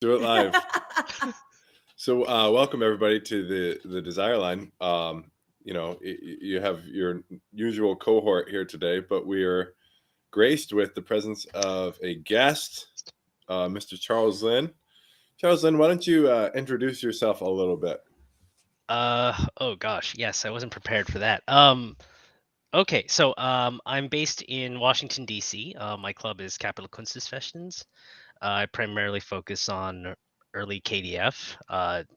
Do it live. So welcome everybody to the Desire Line. You have your usual cohort here today, but we are graced with the presence of a guest, Mr. Charles Lin. Charles Lin, why don't you introduce yourself a little bit? Oh gosh, yes, I wasn't prepared for that. Okay, so I'm based in Washington D.C. My club is Capital Kunstfestens. I primarily focus on early KDF.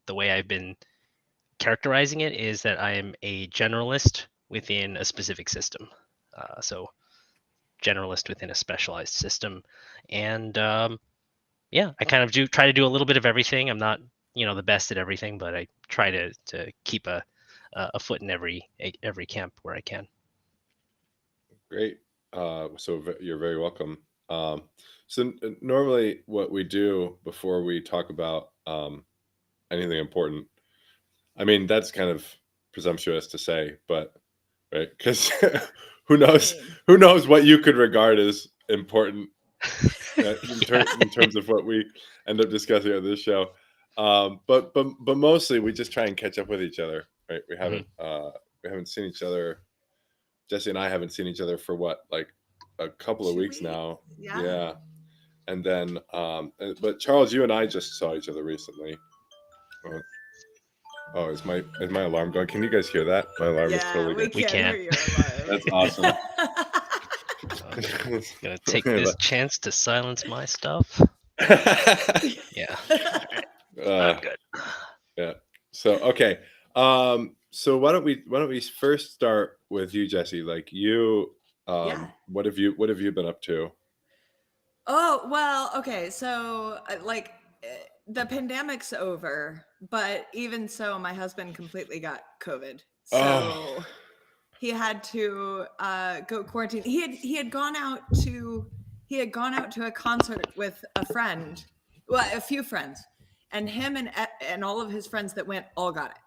The way I've been characterizing it is that I am a generalist within a specific system. So generalist within a specialized system, and yeah, I kind of try to do a little bit of everything. I'm not, the best at everything, but I try to keep a foot in every camp where I can. Great. You're very welcome. Normally what we do before we talk about anything important, I mean, that's kind of presumptuous to say, but right, because who knows what you could regard as important in terms of what we end up discussing on this show. But mostly we just try and catch up with each other, right? We haven't seen each other. Jesse and I haven't seen each other for what, like a couple of weeks now. Yeah. And then but Charles, you and I just saw each other recently. Oh, is my alarm going? Can you guys hear that? My alarm is totally good. We can. Hear your alarm. That's awesome. Gonna take this chance to silence my stuff. Yeah. I'm good. Yeah. So okay. So why don't we first start with you, Jesse? Like you, what have you been up to? Oh, well, okay. So the pandemic's over, but even so, my husband completely got COVID. So he had to go quarantine. He had gone out to a concert with a friend, well, a few friends, and him and all of his friends that went all got it.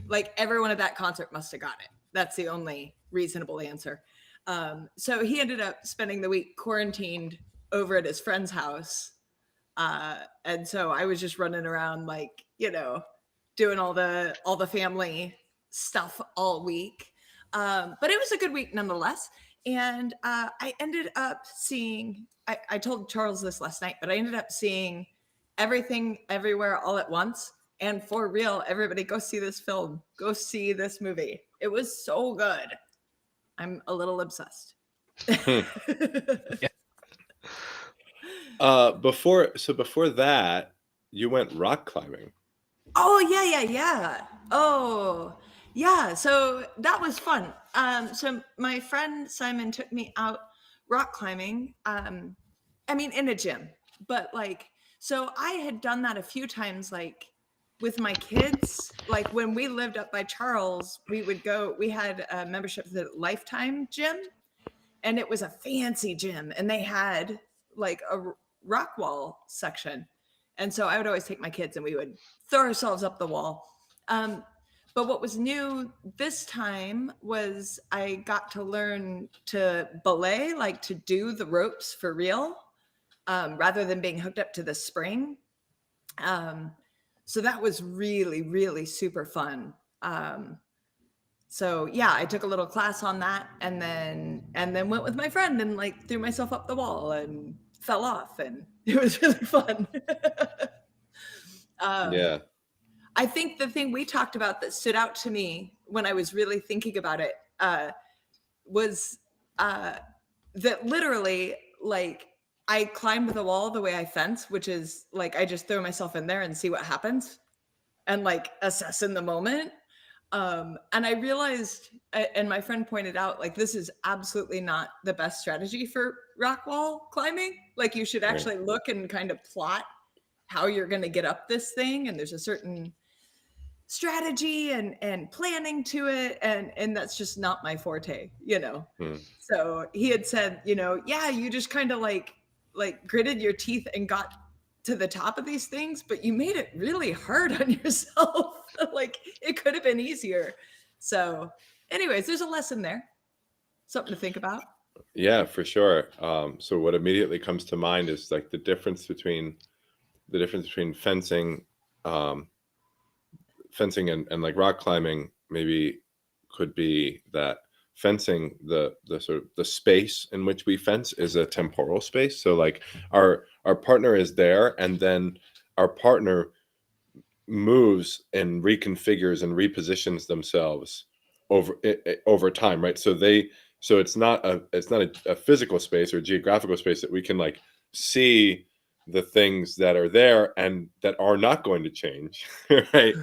Like everyone at that concert must have got it. That's the only reasonable answer. So he ended up spending the week quarantined over at his friend's house. And so I was just running around doing all the family stuff all week. But it was a good week nonetheless. And I ended up seeing, I told Charles this last night, but I ended up seeing Everything Everywhere All at Once. And for real, everybody go see this film. Go see this movie. It was so good. I'm a little obsessed. Yeah. Before that, you went rock climbing. Oh, yeah. Oh, yeah. So that was fun. So my friend Simon took me out rock climbing. In a gym, but so I had done that a few times, with my kids. Like when we lived up by Charles, we had a membership to the Lifetime gym, and it was a fancy gym, and they had like a rock wall section. And so I would always take my kids and we would throw ourselves up the wall. But what was new this time was I got to learn to belay, like to do the ropes for real, rather than being hooked up to the spring. So that was really, really super fun. So yeah, I took a little class on that, and then went with my friend and threw myself up the wall and fell off, and it was really fun. Yeah. I think the thing we talked about that stood out to me when I was really thinking about it was that literally, I climb the wall the way I fence, which is I just throw myself in there and see what happens and assess in the moment. And I realized, and my friend pointed out, this is absolutely not the best strategy for rock wall climbing. You should actually look and kind of plot how you're going to get up this thing. And there's a certain strategy and planning to it. And that's just not my forte, So he had said, yeah, you just kind of gritted your teeth and got to the top of these things, but you made it really hard on yourself. It could have been easier. So anyways, there's a lesson there. Something to think about. Yeah, for sure. So what immediately comes to mind is the difference between the difference between fencing and like rock climbing maybe could be that fencing, the sort of the space in which we fence is a temporal space. So like our partner is there, and then our partner moves and reconfigures and repositions themselves over time, right? So it's not a physical space or geographical space that we can like see the things that are there and that are not going to change, right?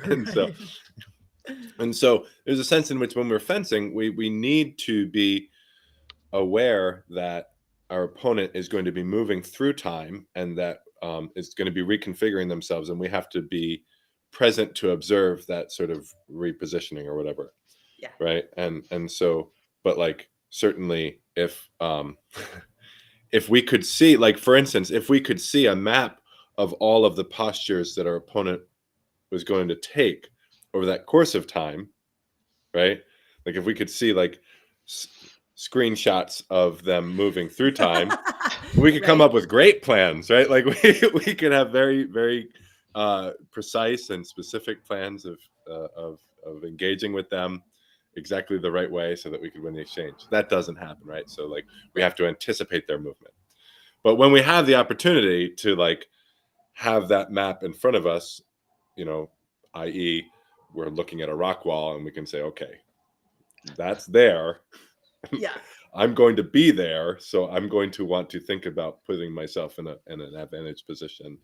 And so there's a sense in which when we're fencing, we need to be aware that our opponent is going to be moving through time, and that is going to be reconfiguring themselves, and we have to be present to observe that sort of repositioning or whatever. Yeah. Right. And so, but like certainly if if we could see, like for instance, if we could see a map of all of the postures that our opponent was going to take over that course of time, right? Like if we could see like screenshots of them moving through time, we could come up with great plans, right? Like we could have very, very precise and specific plans of engaging with them exactly the right way so that we could win the exchange. That doesn't happen, right? So like we have to anticipate their movement. But when we have the opportunity to like have that map in front of us, you know, i.e., we're looking at a rock wall and we can say, okay, that's there. Yeah. I'm going to be there, so I'm going to want to think about putting myself in an advantage position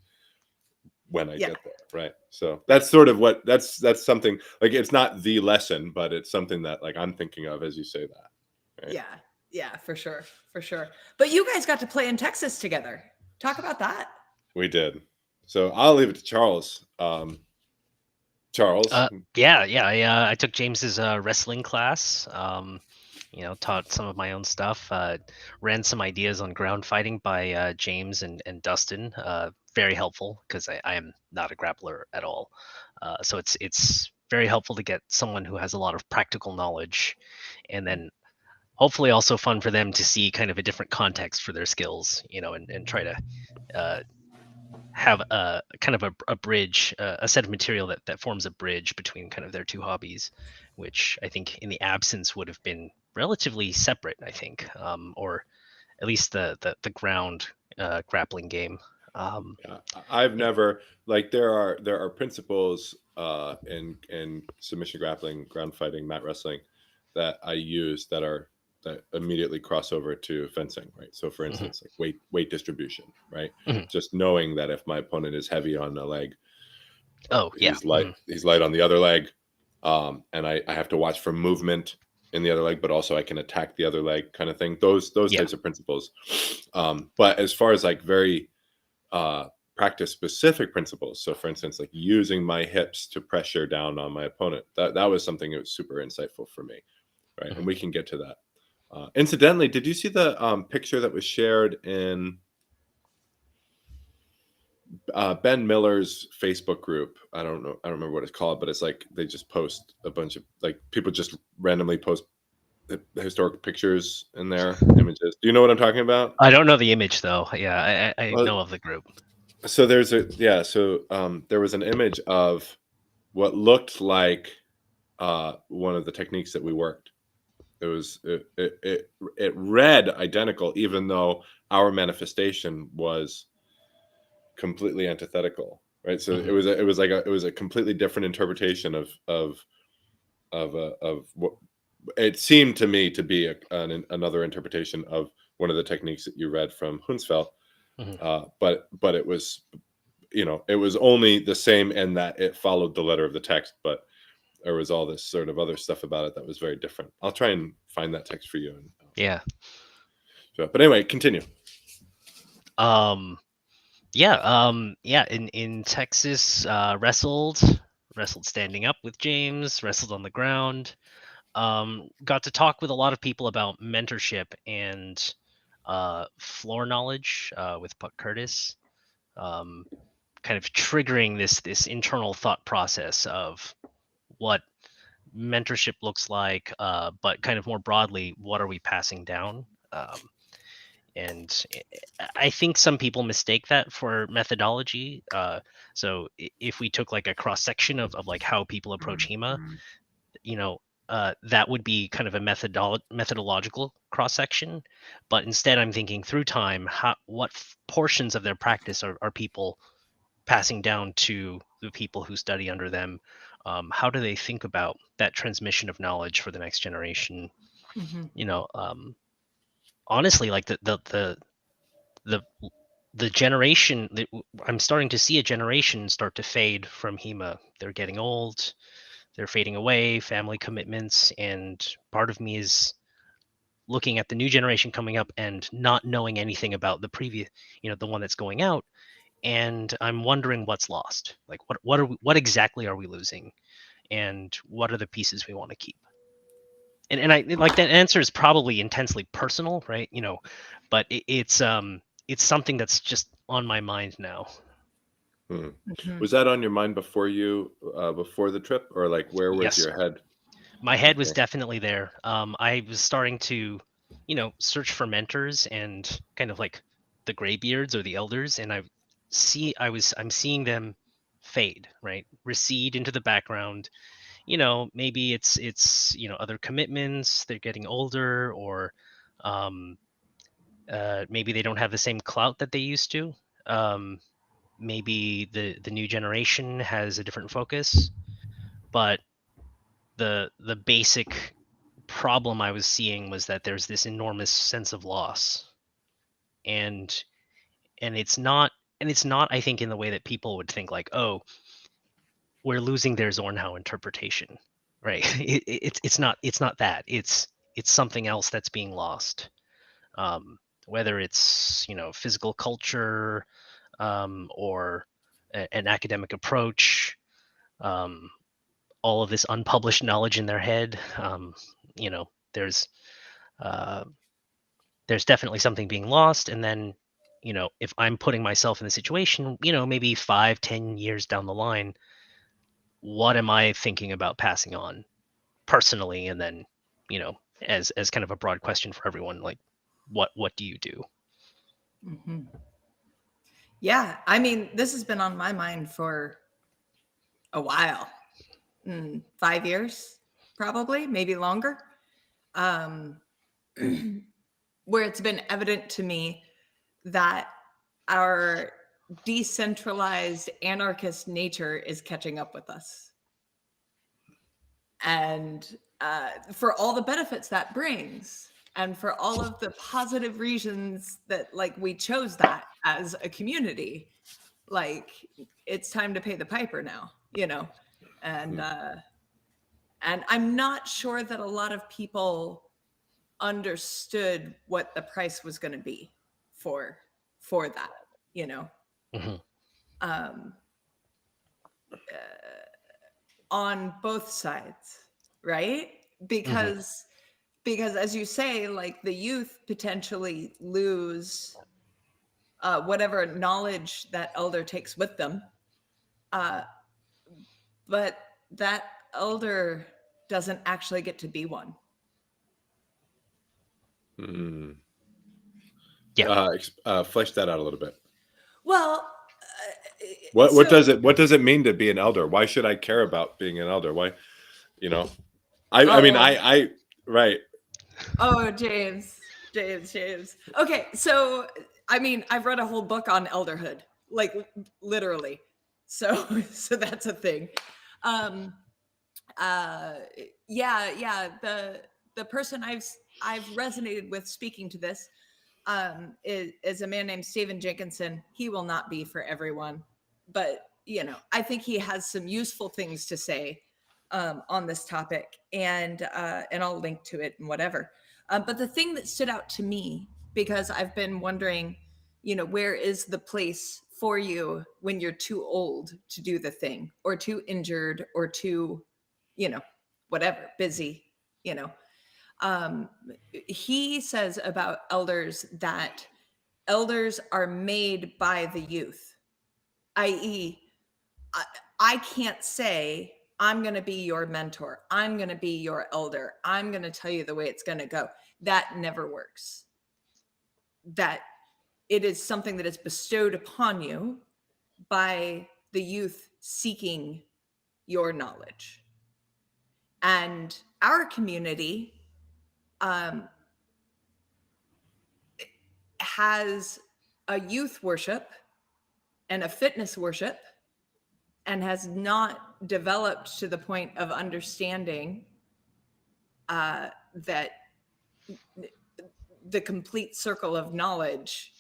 when I get there, right? So that's sort of what that's something like, it's not the lesson, but it's something that like I'm thinking of as you say that. Right? Yeah, for sure. But you guys got to play in Texas together. Talk about that. We did. So I'll leave it to Charles. Charles. I took James's wrestling class. Taught some of my own stuff. Ran some ideas on ground fighting by James and Dustin. Very helpful because I am not a grappler at all. So it's very helpful to get someone who has a lot of practical knowledge, and then hopefully also fun for them to see kind of a different context for their skills, and try to have a kind of a bridge, a set of material that forms a bridge between kind of their two hobbies, which I think in the absence would have been relatively separate, I think, or at least the ground grappling game. I've never, like, there are principles in submission grappling, ground fighting, mat wrestling that I use that immediately cross over to fencing, right? So for instance, like weight distribution, right? Just knowing that if my opponent is heavy on a leg, he's light on the other leg, and I have to watch for movement in the other leg, but also I can attack the other leg, kind of thing. Those types of principles. But as far as like very practice specific principles, so for instance, like using my hips to pressure down on my opponent, that was something that was super insightful for me, right? And we can get to that. Incidentally, did you see the picture that was shared in Ben Miller's Facebook group? I don't remember what it's called, but it's like they just post a bunch of, like, people just randomly post the historic pictures in their images. Do you know what I'm talking about? I don't know the image though. Yeah, I know of the group. So there was an image of what looked like one of the techniques that we worked. It read identical, even though our manifestation was completely antithetical, right? So it was a completely different interpretation of what it seemed to me to be another interpretation of one of the techniques that you read from Hunsfeld. But it was, it was only the same in that it followed the letter of the text, but there was all this sort of other stuff about it that was very different. I'll try and find that text for you. So, but anyway, continue. In Texas, wrestled standing up with James, wrestled on the ground. Got to talk with a lot of people about mentorship and floor knowledge with Puck Curtis, kind of triggering this internal thought process of what mentorship looks like, but kind of more broadly, what are we passing down? And I think some people mistake that for methodology. So if we took like a cross section of like how people approach HEMA, that would be kind of a methodological cross section. But instead, I'm thinking through time, what portions of their practice are people passing down to the people who study under them? How do they think about that transmission of knowledge for the next generation? Honestly, like the generation that I'm starting to see a generation start to fade from HEMA. They're getting old, they're fading away, family commitments, and part of me is looking at the new generation coming up and not knowing anything about the previous, the one that's going out, and I'm wondering what's lost. Like what exactly are we losing, and what are the pieces we want to keep? And I like that answer is probably intensely personal, right? But it's something that's just on my mind now. Was that on your mind before before the trip, or like where was Yes. your head? My head was definitely there. I was starting to, search for mentors and kind of like the graybeards or the elders, and I'm seeing them fade, right? Recede into the background. Maybe it's other commitments, they're getting older, or maybe they don't have the same clout that they used to. Maybe the new generation has a different focus, but the basic problem I was seeing was that there's this enormous sense of loss, and it's not I think in the way that people would think, like, oh, we're losing their Zornhau interpretation, right? It's not that. It's something else that's being lost. Whether it's physical culture, or an academic approach, all of this unpublished knowledge in their head. There's definitely something being lost, and then if I'm putting myself in the situation, maybe 5-10 years down the line, what am I thinking about passing on personally? And then as kind of a broad question for everyone, like what do you do? Yeah, I mean, this has been on my mind for a while. 5 years, probably, maybe longer. Where it's been evident to me that our decentralized anarchist nature is catching up with us. And for all the benefits that brings, and for all of the positive reasons that like we chose that as a community, like it's time to pay the piper now, and I'm not sure that a lot of people understood what the price was going to be for that, on both sides, right? Because as you say, like the youth potentially lose whatever knowledge that elder takes with them, but that elder doesn't actually get to be one. Flesh that out a little bit. Well, what does it mean to be an elder? Why should I care about being an elder? Why, I mean, right. Oh, James. Okay, so I mean, I've read a whole book on elderhood, like literally. So that's a thing. Yeah. The person I've resonated with speaking to this is a man named Stephen Jenkinson. He will not be for everyone, but I think he has some useful things to say on this topic, and I'll link to it and whatever. But the thing that stood out to me, because I've been wondering, where is the place for you when you're too old to do the thing, or too injured, or too, whatever, busy, he says about elders that elders are made by the youth, i.e., I can't say, I'm going to be your mentor, I'm going to be your elder, I'm going to tell you the way it's going to go. That never works. that it is something that is bestowed upon you by the youth seeking your knowledge. And our community has a youth worship and a fitness worship, and has not developed to the point of understanding that the complete circle of knowledge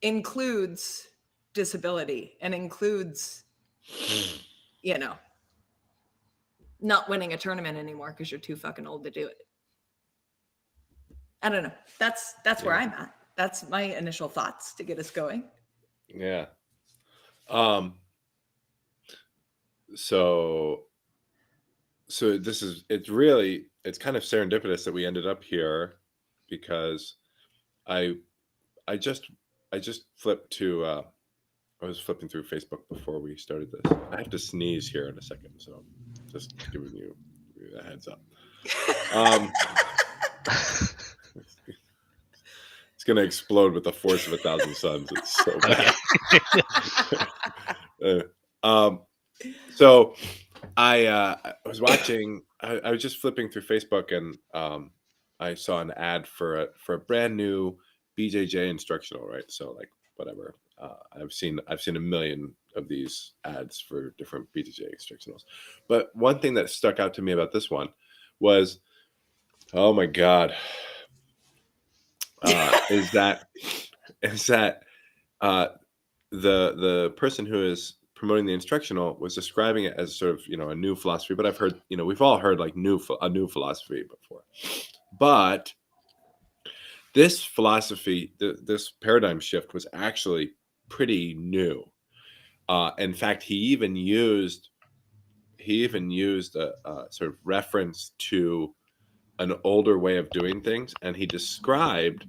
includes disability and includes, you know, not winning a tournament anymore because you're too fucking old to do it. I don't know. That's where I'm at. That's my initial thoughts to get us going. Yeah. So this is, it's kind of serendipitous that we ended up here, because I just flipped to, I was flipping through Facebook before we started this. I have to sneeze here in a second, so just giving you a heads up. It's going to explode with the force of 1,000 suns. It's so bad. So I was watching, I was just flipping through Facebook, and I saw an ad for a brand new BJJ instructional, right? So like, whatever. I've seen a million of these ads for different BJJ instructionals. But one thing that stuck out to me about this one was, oh my God, is that the person who is promoting the instructional was describing it as sort of, a new philosophy. But I've heard, we've all heard like a new philosophy before. But this philosophy, this paradigm shift, was actually pretty new. In fact, he even used a sort of reference to an older way of doing things, and he described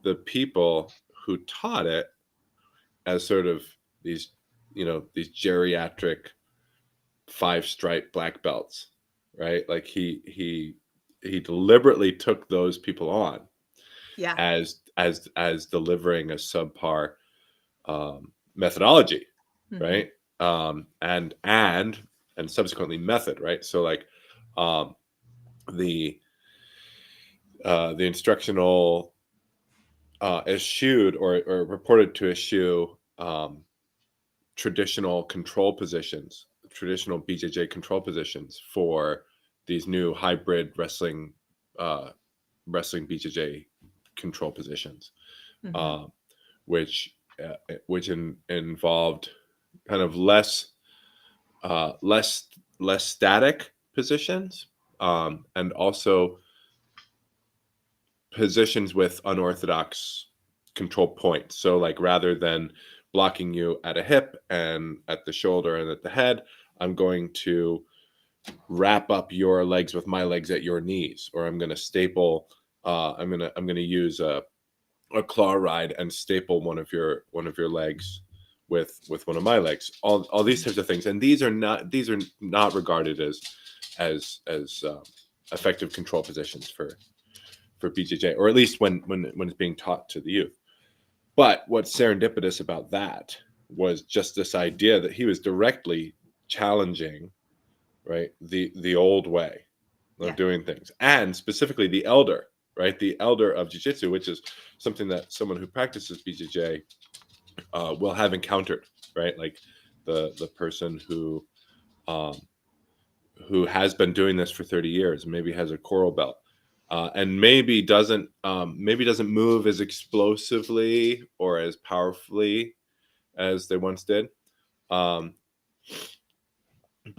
the people who taught it as sort of these geriatric 5-stripe black belts, right? Like he deliberately took those people on, as delivering a subpar methodology, right? And subsequently method, right? So like the instructional eschewed or reported to eschew traditional BJJ control positions for these new hybrid wrestling BJJ control positions, which involved kind of less static positions, and also positions with unorthodox control points. So like, rather than blocking you at a hip and at the shoulder and at the head, I'm going to wrap up your legs with my legs at your knees, or I'm going to staple. I'm going to use a claw ride and staple one of your legs with one of my legs. All these types of things, and these are not regarded as effective control positions for BJJ, or at least when it's being taught to the youth. But what's serendipitous about that was just this idea that he was directly challenging, right, the old way of doing things, and specifically the elder, right, the elder of jiu-jitsu, which is something that someone who practices BJJ will have encountered, right? Like the person who has been doing this for 30 years, maybe has a coral belt, and maybe doesn't move as explosively or as powerfully as they once did. But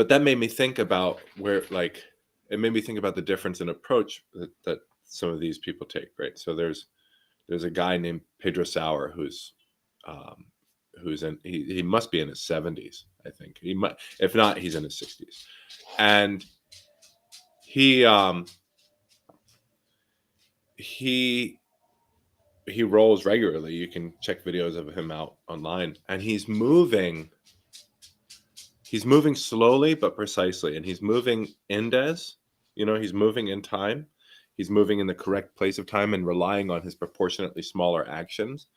that made me think about it made me think about the difference in approach that some of these people take, right? So there's a guy named Pedro Sauer who's he must be in his 70s, I think. He might, if not, he's in his 60s, and he rolls regularly. You can check videos of him out online, and he's moving slowly but precisely, and he's moving indes, he's moving in time. he's moving in the correct place of time and relying on his proportionately smaller actions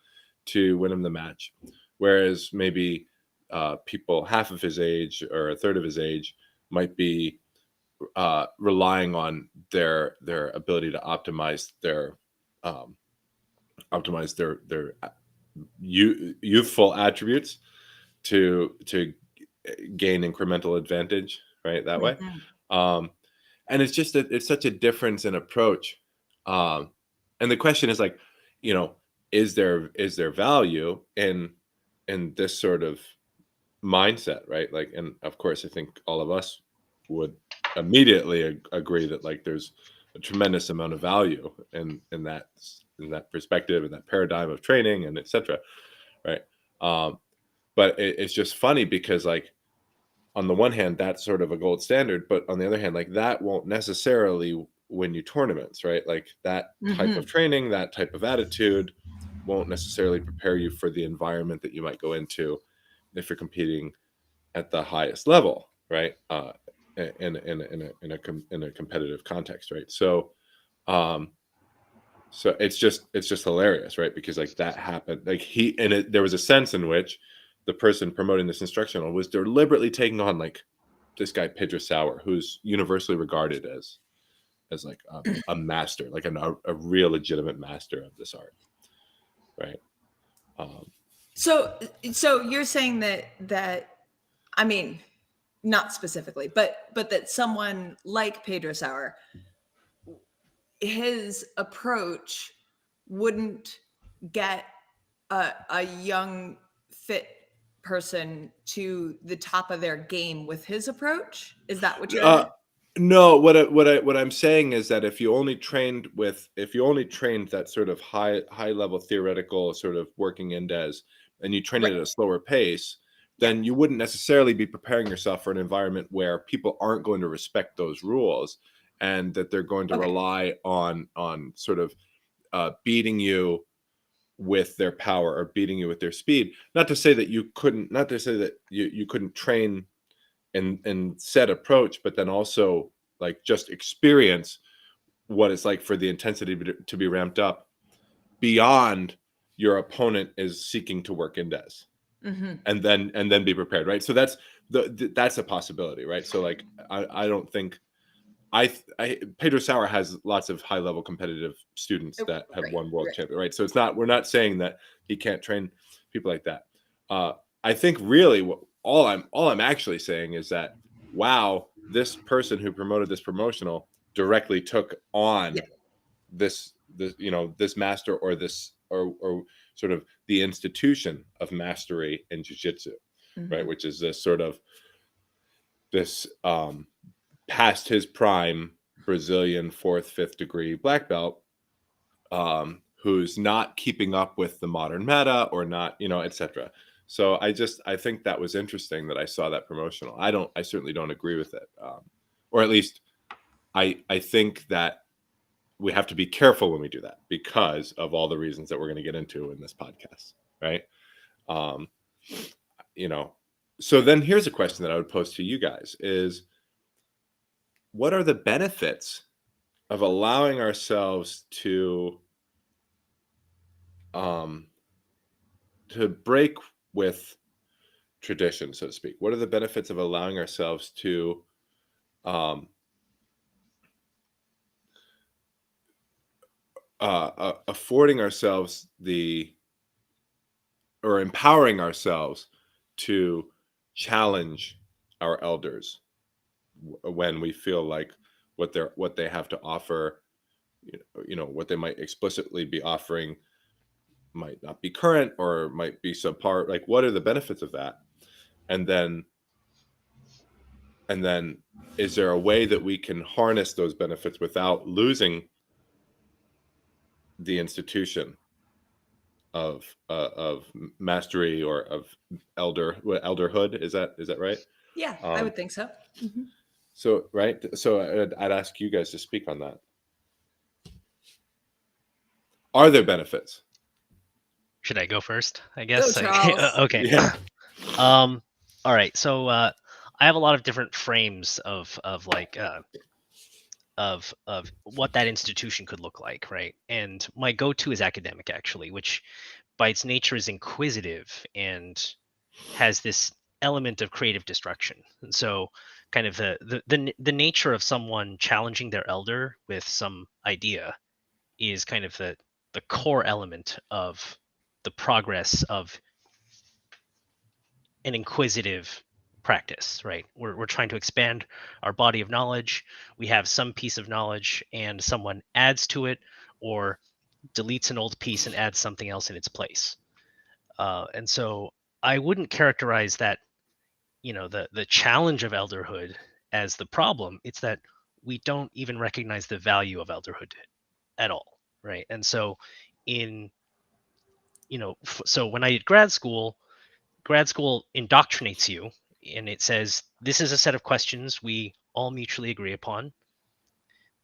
to win him the match. Whereas maybe people half of his age or a third of his age might be relying on their ability to optimize their youthful attributes to gain incremental advantage, right, that way. And it's just it's such a difference in approach, and the question is like, is there value in this sort of mindset, right? Like, and of course I think all of us would immediately agree that like there's a tremendous amount of value in that perspective and that paradigm of training and etc., right? But it's just funny because like on the one hand that's sort of a gold standard, but on the other hand, like that won't necessarily win you tournaments, right? Like that type of training, that type of attitude won't necessarily prepare you for the environment that you might go into if you're competing at the highest level, right? In a competitive context, right? So it's just hilarious, right? Because like that happened, like there was a sense in which the person promoting this instructional was deliberately taking on like this guy Pedro Sauer, who's universally regarded as like a master, like a real legitimate master of this art, right? So you're saying that I mean, not specifically, but that someone like Pedro Sauer, his approach wouldn't get a young fit person to the top of their game with his approach? Is that what you're no, what I'm saying is that if you only trained that sort of high level theoretical sort of working indes, and you train it at a slower pace, then you wouldn't necessarily be preparing yourself for an environment where people aren't going to respect those rules, and that they're going to rely on sort of beating you with their power or beating you with their speed. Not to say that you couldn't train and set approach, but then also like just experience what it's like for the intensity to be ramped up beyond your opponent is seeking to work indes, and then be prepared, right? So that's that's a possibility, right? So like I don't think Pedro Sauer has lots of high level competitive students that have won world champion, right? So we're not saying that he can't train people like that. I think really all I'm actually saying is that, wow, this person who promoted this promotional directly took on this master or this or sort of the institution of mastery in jiu-jitsu, right? Which is this sort of this past his prime Brazilian 4th, 5th degree black belt, who's not keeping up with the modern meta or not, etc. So I think that was interesting that I saw that promotional. I certainly don't agree with it. Or at least I think that we have to be careful when we do that because of all the reasons that we're going to get into in this podcast. Right. So then here's a question that I would pose to you guys is, what are the benefits of allowing ourselves to break with tradition, so to speak? What are the benefits of allowing ourselves to affording ourselves or empowering ourselves to challenge our elders when we feel like what they have to offer, what they might explicitly be offering might not be current or might be subpar? Like, what are the benefits of that? And then is there a way that we can harness those benefits without losing the institution of mastery or of elderhood? Is that right? Yeah, I would think so. So, right. So I'd ask you guys to speak on that. Are there benefits? Should I go first? I guess. Go, Charles. Okay. Yeah. All right. So I have a lot of different frames of like of what that institution could look like, right? And my go-to is academic, actually, which by its nature is inquisitive and has this element of creative destruction. And so kind of the nature of someone challenging their elder with some idea is kind of the core element of the progress of an inquisitive practice, right? We're trying to expand our body of knowledge. We have some piece of knowledge and someone adds to it or deletes an old piece and adds something else in its place. And so I wouldn't characterize that, the challenge of elderhood as the problem. It's that we don't even recognize the value of elderhood at all, right? And so in, so when I did grad school indoctrinates you, and it says this is a set of questions we all mutually agree upon.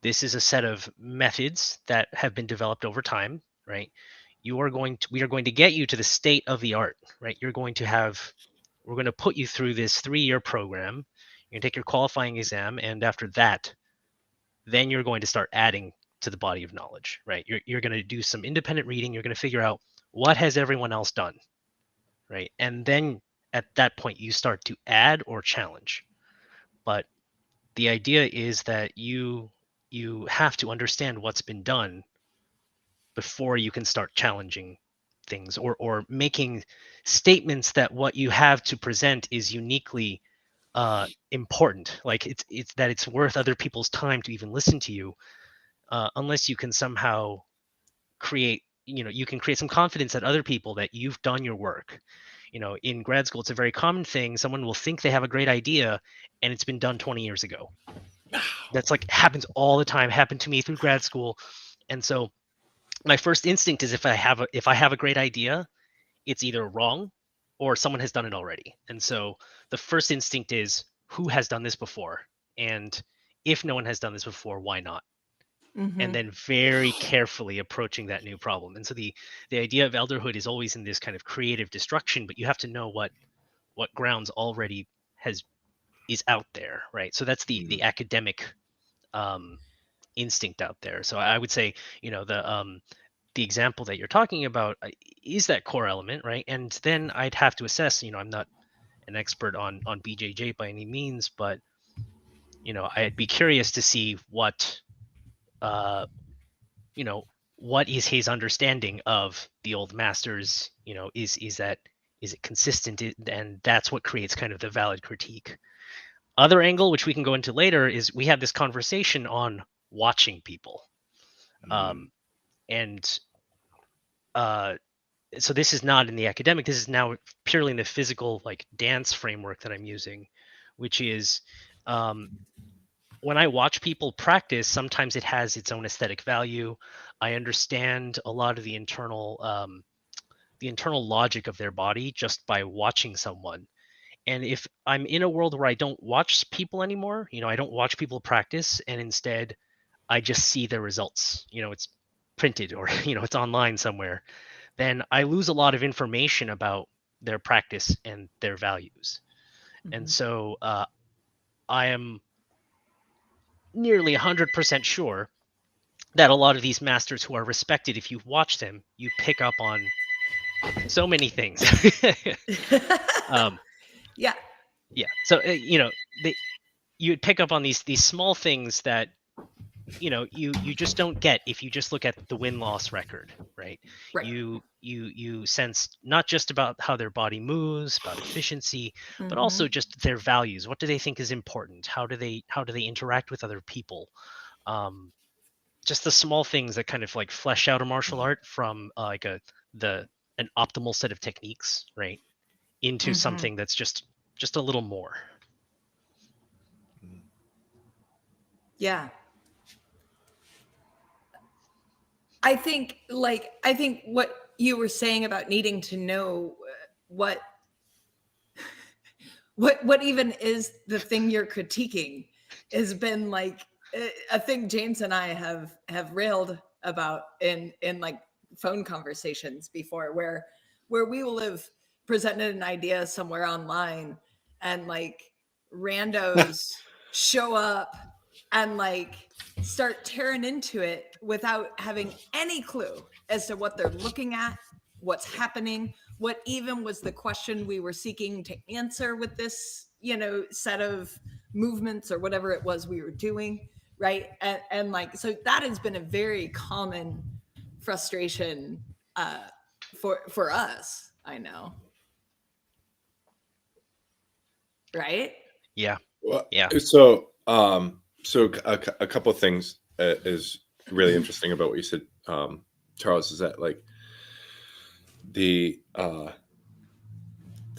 This is a set of methods that have been developed over time, right? We are going to get you to the state of the art, right? We're going to put you through this 3-year program. You're going to take your qualifying exam, and after that, then you're going to start adding to the body of knowledge, right? You're going to do some independent reading. You're going to figure out what has everyone else done, right? And then at that point, you start to add or challenge. But the idea is that you have to understand what's been done before you can start challenging things or making statements that what you have to present is uniquely important. Like it's that it's worth other people's time to even listen to you, unless you can somehow create, you can create some confidence at other people that you've done your work. In grad school, it's a very common thing. Someone will think they have a great idea and it's been done 20 years ago. That's like happens all the time, happened to me through grad school. And so my first instinct is if I have a great idea, it's either wrong or someone has done it already. And so the first instinct is who has done this before? And if no one has done this before, why not? And then very carefully approaching that new problem. And so the idea of elderhood is always in this kind of creative destruction, but you have to know what grounds already is out there, right? So that's the academic instinct out there. So I would say, the example that you're talking about is that core element, right? And then I'd have to assess, I'm not an expert on BJJ by any means, but I'd be curious to see what what is his understanding of the old masters. Is it consistent? And that's what creates kind of the valid critique. Other angle, which we can go into later, is we have this conversation on watching people. And so this is not in the academic, this is now purely in the physical, like dance framework that I'm using, which is when I watch people practice, sometimes it has its own aesthetic value. I understand a lot of the internal logic of their body just by watching someone. And if I'm in a world where I don't watch people anymore, I don't watch people practice, and instead I just see their results, it's printed or, it's online somewhere, then I lose a lot of information about their practice and their values. And so I am nearly 100% sure that a lot of these masters who are respected, if you watch them, you pick up on so many things. Yeah. So, you would pick up on these small things that, you just don't get if you just look at the win-loss record, right? Right. You sense not just about how their body moves, about efficiency, but also just their values. What do they think is important? How do they interact with other people? Just the small things that kind of like flesh out a martial art from like an optimal set of techniques, right, into something that's just a little more. Yeah. I think what you were saying about needing to know what even is the thing you're critiquing has been like a thing James and I have railed about in like phone conversations before, where we will have presented an idea somewhere online and like randos show up and like start tearing into it without having any clue as to what they're looking at, what's happening, what even was the question we were seeking to answer with this, set of movements or whatever it was we were doing, right? And like, so that has been a very common frustration for us, I know. Right? Yeah. Well, Yeah. so a couple of things is really interesting about what you said, Charles, is that like the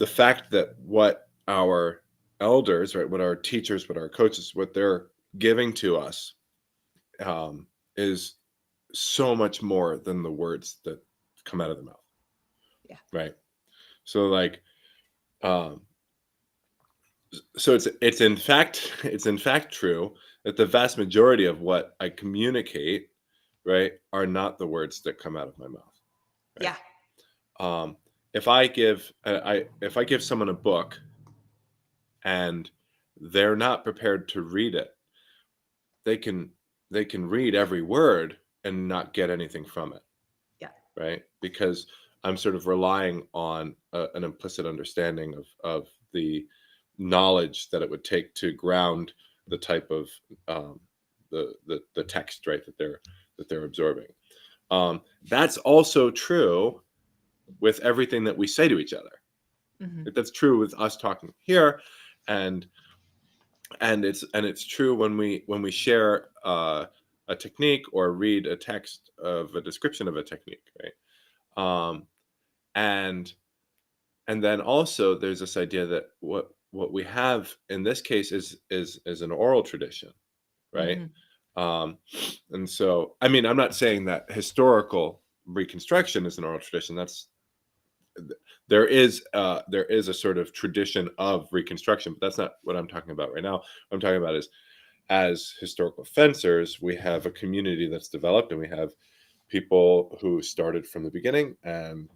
fact that what our elders, right, what our teachers, what our coaches, what they're giving to us is so much more than the words that come out of the mouth. Yeah. Right. So like, so it's in fact true that the vast majority of what I communicate, right, are not the words that come out of my mouth. Right? Yeah. If I give someone a book and they're not prepared to read it, they can read every word and not get anything from it. Yeah. Right? Because I'm sort of relying on an implicit understanding of the knowledge that it would take to ground the type of the text, right, that they're absorbing. That's also true with everything that we say to each other. Mm-hmm. That's true with us talking here, and it's true when we share a technique or read a text of a description of a technique, right? And then also there's this idea that what we have in this case is an oral tradition, right? Mm-hmm. And so, I mean, I'm not saying that historical reconstruction is an oral tradition. There is a sort of tradition of reconstruction, but that's not what I'm talking about right now. What I'm talking about is, as historical fencers, we have a community that's developed, and we have people who started from the beginning, and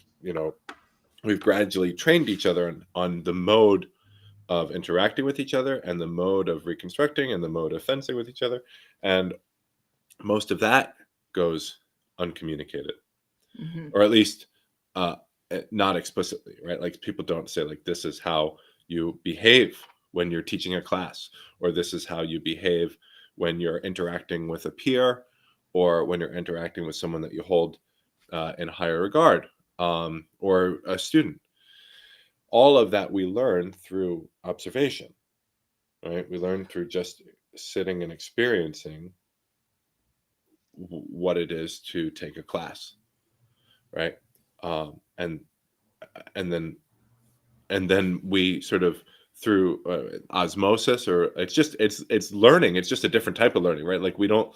we've gradually trained each other on the mode of interacting with each other, and the mode of reconstructing, and the mode of fencing with each other, and most of that goes uncommunicated, Mm-hmm. or at least not explicitly, right? Like, people don't say, like, this is how you behave when you're teaching a class, or this is how you behave when you're interacting with a peer, or when you're interacting with someone that you hold in higher regard, or a student. All of that we learn through observation, right? We learn through just sitting and experiencing what it is to take a class, right? And then we sort of, through osmosis, or it's learning. It's just a different type of learning, right? Like, we don't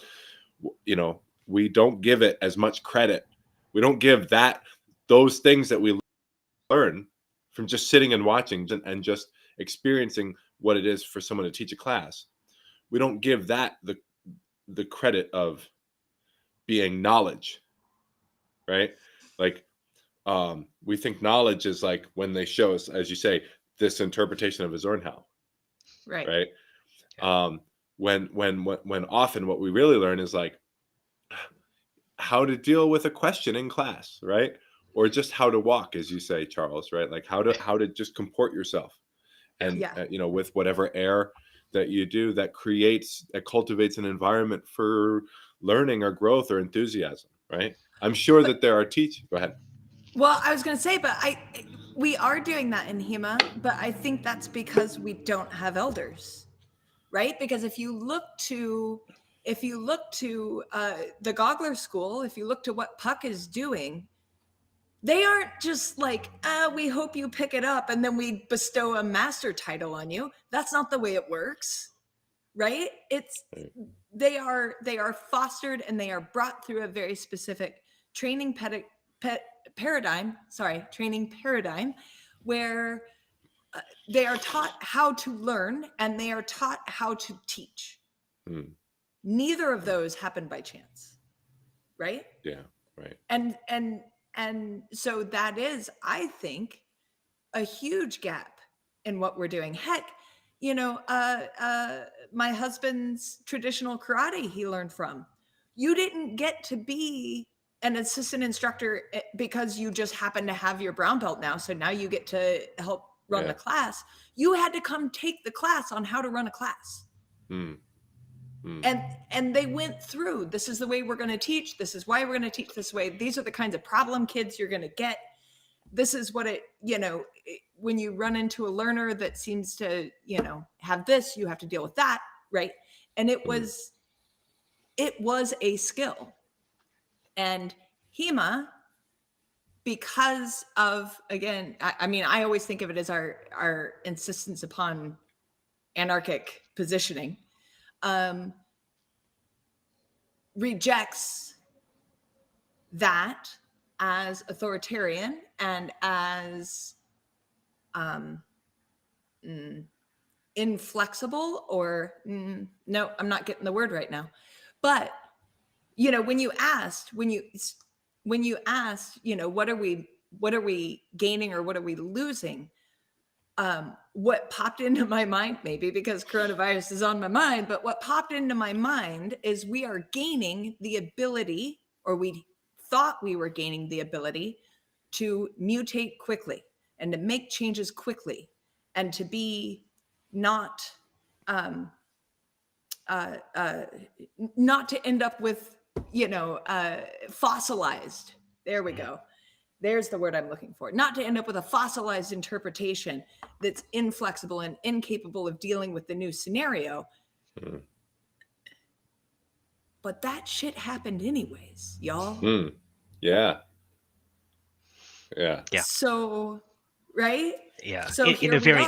give it as much credit. We don't give those things that we learn from just sitting and watching and just experiencing what it is for someone to teach a class. We don't give that the credit of being knowledge, right? Like, we think knowledge is like when they show us, as you say, this interpretation of a Zornhau, Right. right? When often what we really learn is like how to deal with a question in class, right? Or just how to walk, as you say, Charles, right? Like how to just comport yourself, and Yeah. with whatever air that you do, that cultivates an environment for learning or growth or enthusiasm, right? I'm sure that there are go ahead. Well, I was going to say, but we are doing that in HEMA, but I think that's because we don't have elders, right? Because if you look to the Gogler School, if you look to what Puck is doing, they aren't just like, we hope you pick it up and then we bestow a master title on you. That's not the way it works, right? They are fostered, and they are brought through a very specific training paradigm, where they are taught how to learn and they are taught how to teach. Neither of those happen by chance, right? Yeah, right. And so that is, I think, a huge gap in what we're doing. Heck, you know, my husband's traditional karate he learned from. You didn't get to be an assistant instructor because you just happen to have your brown belt now. So now you get to help run the class. You had to come take the class on how to run a class. And they went through, this is the way we're going to teach. This is why we're going to teach this way. These are the kinds of problem kids you're going to get. This is what it, you know, when you run into a learner that seems to, you know, have this, you have to deal with that. Right. And it was a skill. And HEMA, because of, again, I mean, I always think of it as our insistence upon anarchic positioning, rejects that as authoritarian and as inflexible, or no, I'm not getting the word right now. But, you know, when you asked, you know, what are we gaining or what are we losing? What popped into my mind, maybe because coronavirus is on my mind, but what popped into my mind is we are gaining the ability, or we thought we were gaining the ability to mutate quickly and to make changes quickly and to be not to end up with, you know, fossilized. There we go. There's the word I'm looking for. Not to end up with a fossilized interpretation that's inflexible and incapable of dealing with the new scenario. But that shit happened anyways, y'all. Yeah. So, right? Yeah. So in a very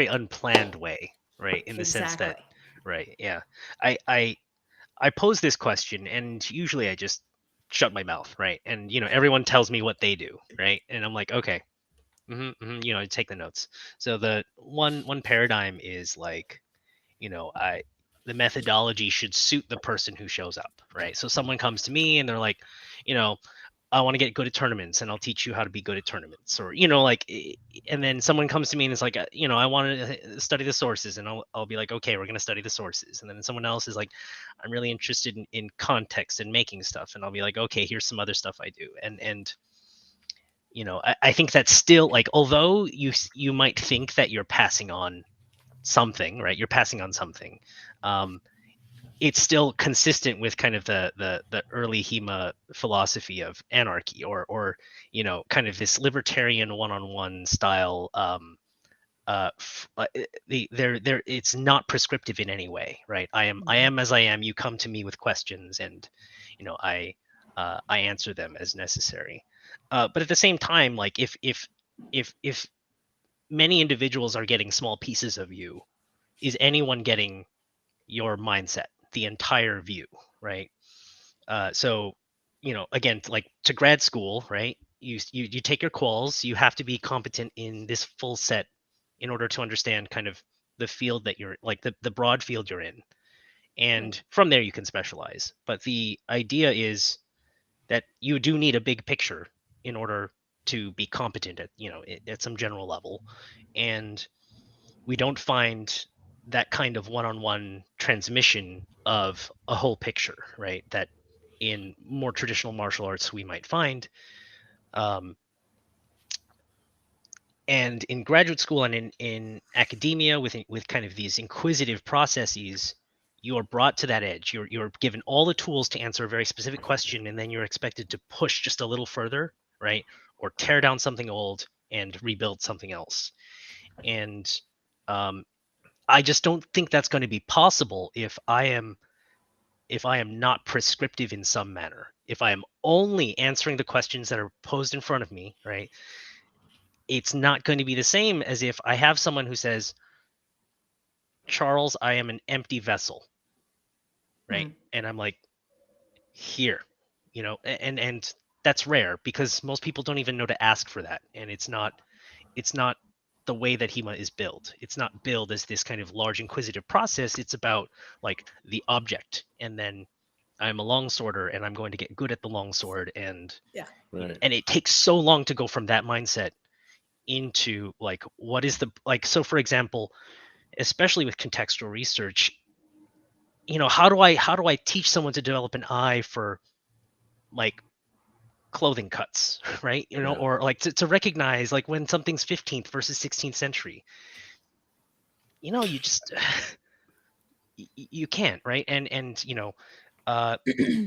unplanned way, right? In the sense that, right? Yeah. I pose this question, and usually I just shut my mouth, right? And, you know, everyone tells me what they do, right? And I'm like, okay, you know, I take the notes. So the one paradigm is like, you know, the methodology should suit the person who shows up, right? So someone comes to me and they're like, you know, I want to get good at tournaments, and I'll teach you how to be good at tournaments, or, you know, like, and then someone comes to me and it's like, you know, I want to study the sources, and I'll be like, okay, we're going to study the sources. And then someone else is like, I'm really interested in context and making stuff. And I'll be like, okay, here's some other stuff I do. And, you know, I think that's still like, although you might think that you're passing on something, right? You're passing on something. It's still consistent with kind of the early HEMA philosophy of anarchy, or you know, kind of this libertarian one-on-one style. It's not prescriptive in any way, right? I am as I am. You come to me with questions, and, you know, I answer them as necessary. But at the same time, like, if many individuals are getting small pieces of you, is anyone getting your mindset, the entire view, right? So, you know, again, like, to grad school, right? You take your quals. You have to be competent in this full set in order to understand kind of the field that you're, like, the broad field you're in, and from there you can specialize. But the idea is that you do need a big picture in order to be competent at, you know, at some general level, and we don't find that kind of one-on-one transmission of a whole picture, right? That in more traditional martial arts we might find. And in graduate school and in academia, with kind of these inquisitive processes, you are brought to that edge. You're given all the tools to answer a very specific question, and then you're expected to push just a little further, right? Or tear down something old and rebuild something else. And I just don't think that's going to be possible if I am not prescriptive in some manner. If I am only answering the questions that are posed in front of me, right? It's not going to be the same as if I have someone who says, Charles, I am an empty vessel, right? And I'm like, here, you know, and that's rare, because most people don't even know to ask for that. And it's not the way that HEMA is built. It's not built as this kind of large inquisitive process. It's about, like, the object, and then I'm a longsworder and I'm going to get good at the longsword, and and it takes so long to go from that mindset into, like, what is the, like, so for example, especially with contextual research, how do I teach someone to develop an eye for like clothing cuts, right? Yeah. Or like to recognize like when something's 15th versus 16th century. You just you can't, right? And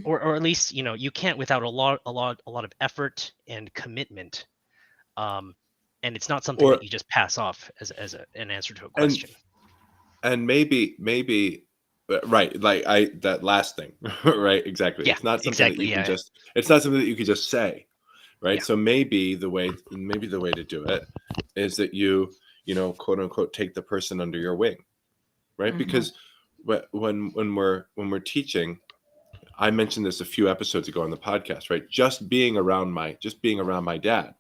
or at least you can't without a lot of effort and commitment. And it's not something Or that you just pass off as an answer to a question. and maybe right, like that last thing, right? Exactly. Yeah, It's not something that exactly. you can Yeah, just. It's not something that you could just say, right? Yeah. So maybe the way to do it is that you quote unquote take the person under your wing, right? Mhm. Because when we're teaching, I mentioned this a few episodes ago on the podcast, right? Just being around my dad,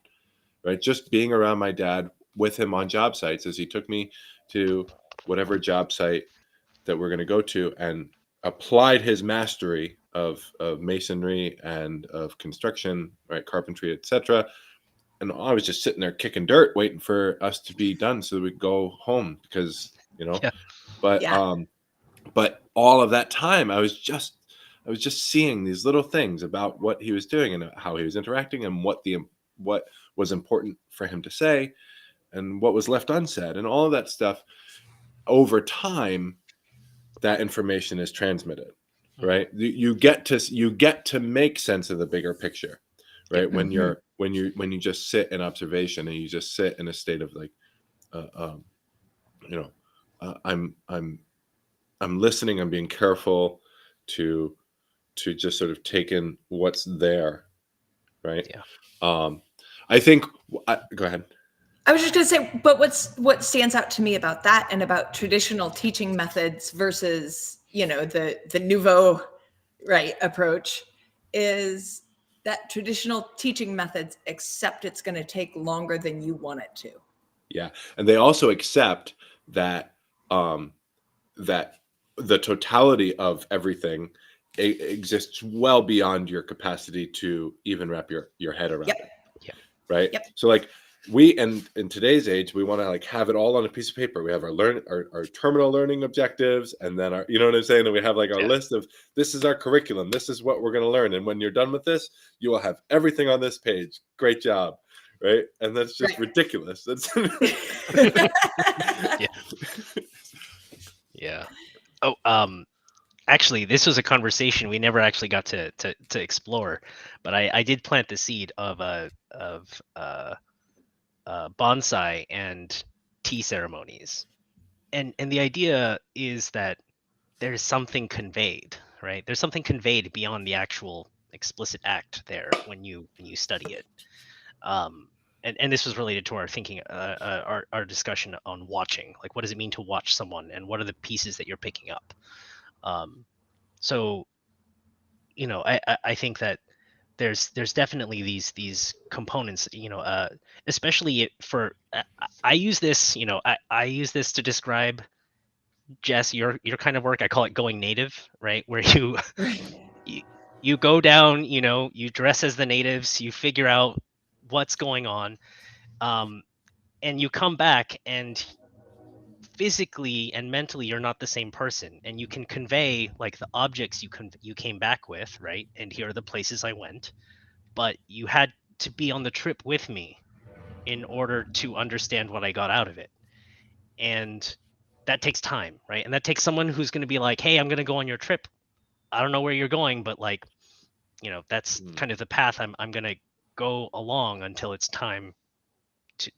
right? Just being around my dad with him on job sites as he took me to whatever job site that we're going to go to and applied his mastery of masonry and of construction, right? Carpentry, etc. And I was just sitting there kicking dirt, waiting for us to be done so that we could go home because, Yeah. but, Yeah. but all of that time I was just seeing these little things about what he was doing and how he was interacting and what was important for him to say and what was left unsaid and all of that stuff. Over time, that information is transmitted, right? You get to make sense of the bigger picture, right? When you just sit in observation and you just sit in a state of like, I'm listening, I'm being careful to just sort of take in what's there, right? Yeah. I think. Go ahead. I was just going to say, but what stands out to me about that and about traditional teaching methods versus, the nouveau, right, approach is that traditional teaching methods accept it's going to take longer than you want it to. Yeah, and they also accept that that the totality of everything exists well beyond your capacity to even wrap your head around Yep. it. Right. Yep. So like in today's age, we want to like have it all on a piece of paper. We have our terminal learning objectives, and then our, you know what I'm saying? And we have like our list of, this is our curriculum. This is what we're going to learn. And when you're done with this, you will have everything on this page. Great job. Right. And that's just ridiculous. That's Yeah. Oh, actually, this was a conversation we never actually got to explore, but I did plant the seed of bonsai and tea ceremonies, and the idea is that there's something conveyed, right? There's something conveyed beyond the actual explicit act there when you study it. And this was related to our thinking, our discussion on watching. Like, what does it mean to watch someone, and what are the pieces that you're picking up? So, I think that there's definitely these components, especially for I use this, I use this to describe, Jess, your kind of work. I call it going native, right? Where you go down, you dress as the natives, you figure out what's going on, and you come back, and physically and mentally you're not the same person, and you can convey like the objects you came back with, right? And here are the places I went, but you had to be on the trip with me in order to understand what I got out of it. And that takes time, right? And that takes someone who's going to be like, hey, I'm going to go on your trip. I don't know where you're going, but like, that's kind of the path I'm going to go along until it's time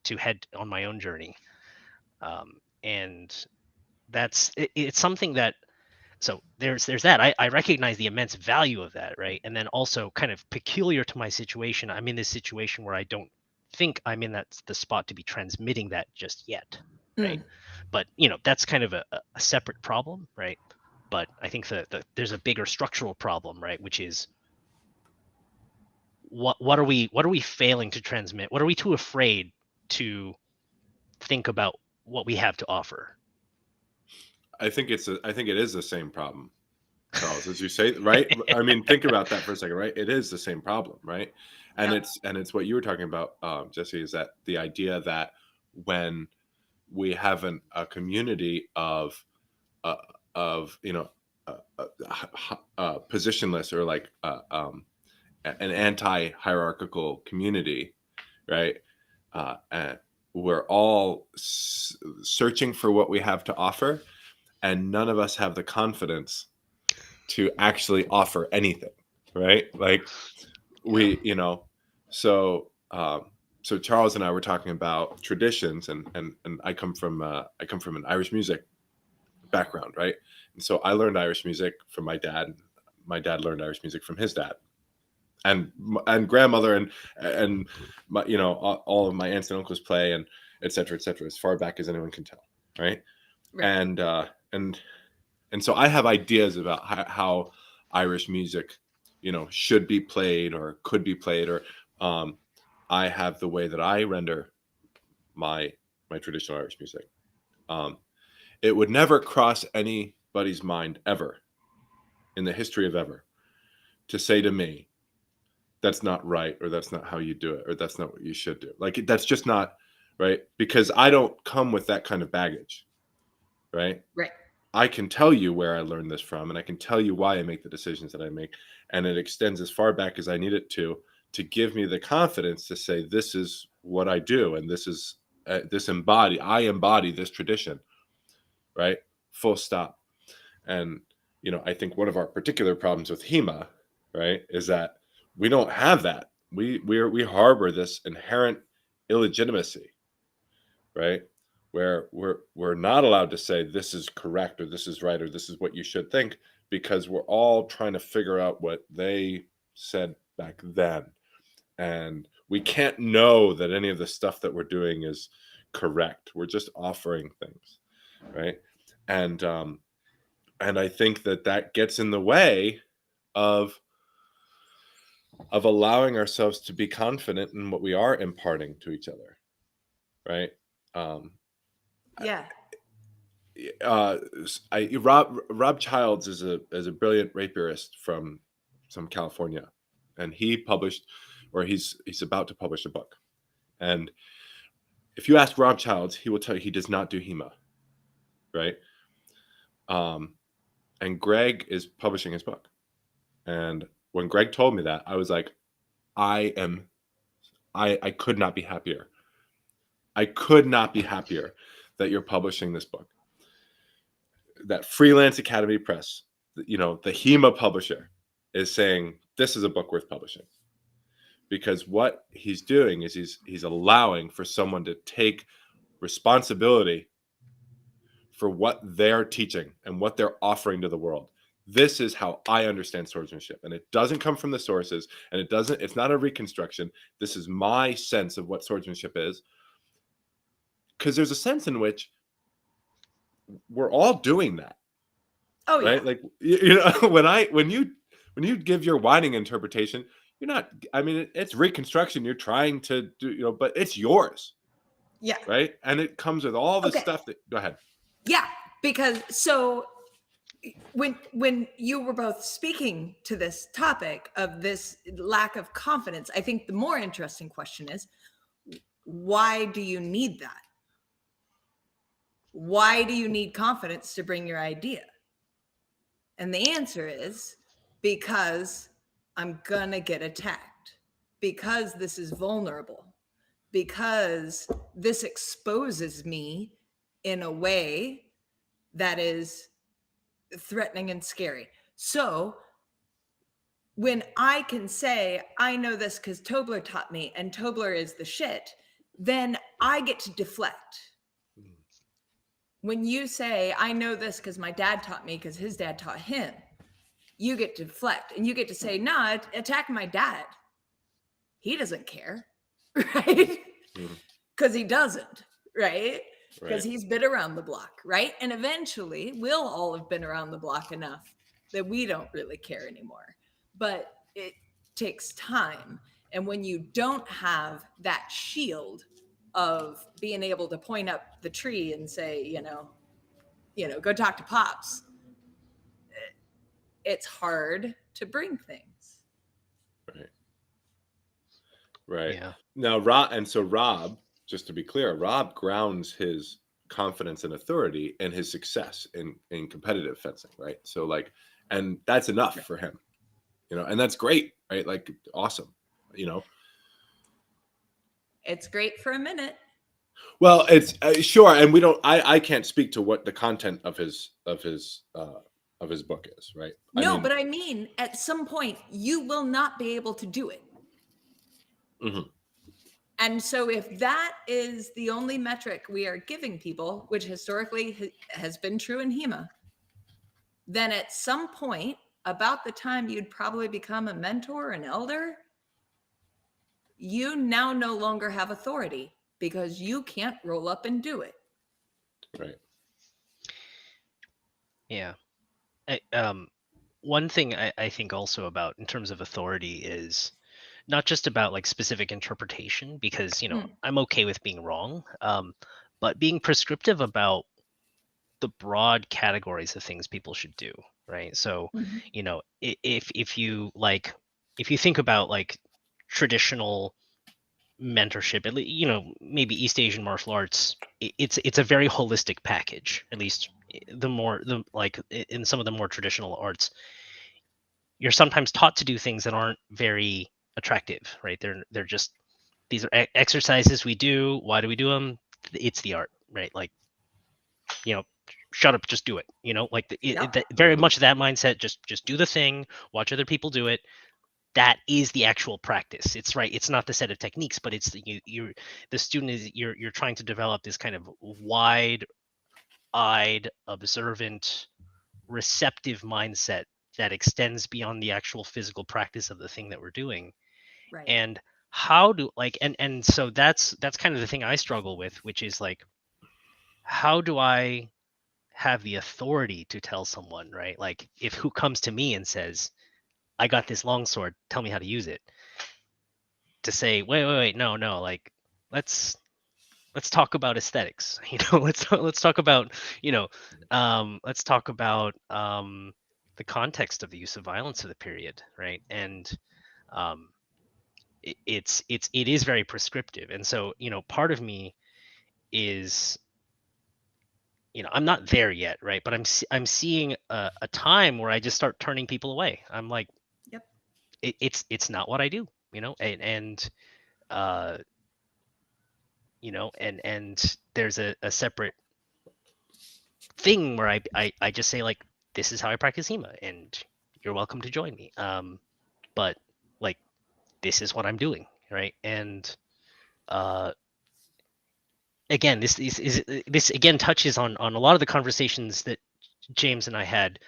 to head on my own journey. And it's something that, so there's that. I recognize the immense value of that, right? And then also kind of peculiar to my situation, I'm in this situation where I don't think I'm in the spot to be transmitting that just yet, right? But that's kind of a separate problem, right? But I think there's a bigger structural problem, right? Which is what are we failing to transmit? What are we too afraid to think about what we have to offer? I think it is the same problem, Charles, as you say, right? I mean, think about that for a second, right? It is the same problem, right? And it's what you were talking about, Jesse, is that the idea that when we have a community of positionless, or like an anti-hierarchical community, right? And we're all searching for what we have to offer, and none of us have the confidence to actually offer anything, right? Like we, so so Charles and I were talking about traditions, and I come from an Irish music background, right? And so I learned Irish music from my dad. My dad learned Irish music from his dad, and grandmother, and my, all of my aunts and uncles play, and et cetera, as far back as anyone can tell, right? And so I have ideas about how Irish music, should be played or could be played, or I have the way that I render my traditional Irish music. It would never cross anybody's mind ever in the history of ever to say to me, that's not right, or that's not how you do it, or that's not what you should do. Like, that's just not right, because I don't come with that kind of baggage, right? Right. I can tell you where I learned this from, and I can tell you why I make the decisions that I make, and it extends as far back as I need it to give me the confidence to say, this is what I do, and this is I embody this tradition, right? Full stop. And I think one of our particular problems with HEMA, right, is that we don't have that. We harbor this inherent illegitimacy, right? Where we're not allowed to say this is correct, or this is right, or this is what you should think, because we're all trying to figure out what they said back then. And we can't know that any of the stuff that we're doing is correct. We're just offering things, right? And I think that gets in the way of allowing ourselves to be confident in what we are imparting to each other, right? Yeah. Rob Childs is a brilliant rapierist from California, and he published, or he's about to publish a book. And if you ask Rob Childs, he will tell you he does not do HEMA, right? And Greg is publishing his book. And when Greg told me that, I was like, I could not be happier. I could not be happier that you're publishing this book. That Freelance Academy Press, the HEMA publisher, is saying this is a book worth publishing. Because what he's doing is he's allowing for someone to take responsibility for what they're teaching and what they're offering to the world. This is how I understand swordsmanship, and it doesn't come from the sources, and it's not a reconstruction. This is my sense of what swordsmanship is, because there's a sense in which we're all doing that. Oh, right? yeah. Like, when you give your whining interpretation, you're not, I mean, it's reconstruction. You're trying to do, but it's yours. Yeah. Right. And it comes with all the stuff that, go ahead. Yeah. Because so when you were both speaking to this topic of this lack of confidence, I think the more interesting question is, why do you need that? Why do you need confidence to bring your idea? And the answer is because I'm gonna get attacked, because this is vulnerable, because this exposes me in a way that is threatening and scary. So when I can say, I know this because Tobler taught me, and Tobler is the shit, then I get to deflect. When you say, I know this because my dad taught me because his dad taught him, you get to deflect, and you get to say, nah, attack my dad. He doesn't care, right? Because he doesn't, right? Because he's been around the block, right? And eventually we'll all have been around the block enough that we don't really care anymore. But it takes time. And when you don't have that shield of being able to point up the tree and say, go talk to Pops, it's hard to bring things. Right. Yeah. Now, Rob, just to be clear, Rob grounds his confidence and authority in his success in competitive fencing, right? So like, and that's enough for him, you know, and that's great, right? Like, awesome, you know. It's great for a minute. Well, it's sure, and we don't. I can't speak to what the content of his book is, right? No, but I mean, at some point, you will not be able to do it. Mhm. And so, if that is the only metric we are giving people, which historically has been true in HEMA, then at some point, about the time you'd probably become a mentor, an elder, you now no longer have authority because you can't roll up and do it. Right. Yeah. One thing I think also about in terms of authority is not just about like specific interpretation, because, you know, I'm okay with being wrong, but being prescriptive about the broad categories of things people should do, right? So, you know, if you think about like traditional mentorship, you know, maybe East Asian martial arts, it's a very holistic package. At least in some of the more traditional arts, you're sometimes taught to do things that aren't very attractive, right? They're just, these are exercises we do. Why do we do them? It's the art, right? Like, you know, shut up, just do it. You know, like very much that mindset. Just do the thing. Watch other people do it. That is the actual practice. It's right. It's not the set of techniques, but it's the student is you're trying to develop this kind of wide-eyed, observant, receptive mindset that extends beyond the actual physical practice of the thing that we're doing. Right. And how do and so that's kind of the thing I struggle with, which is like, how do I have the authority to tell someone, right? Like, if who comes to me and says, I got this longsword, tell me how to use it, to say, wait, no, like, let's talk about aesthetics. You know, let's talk about, you know, let's talk about the context of the use of violence of the period, right? And um, it is very prescriptive. And so, you know, part of me is, you know, I'm not there yet, right? But I'm seeing a time where I just start turning people away. I'm like, Yep. It's not what I do, you know, and uh, you know, and there's a separate thing where I just say, like, this is how I practice HEMA, and you're welcome to join me. But like, this is what I'm doing, right? And again, this again touches on a lot of the conversations that James and I had.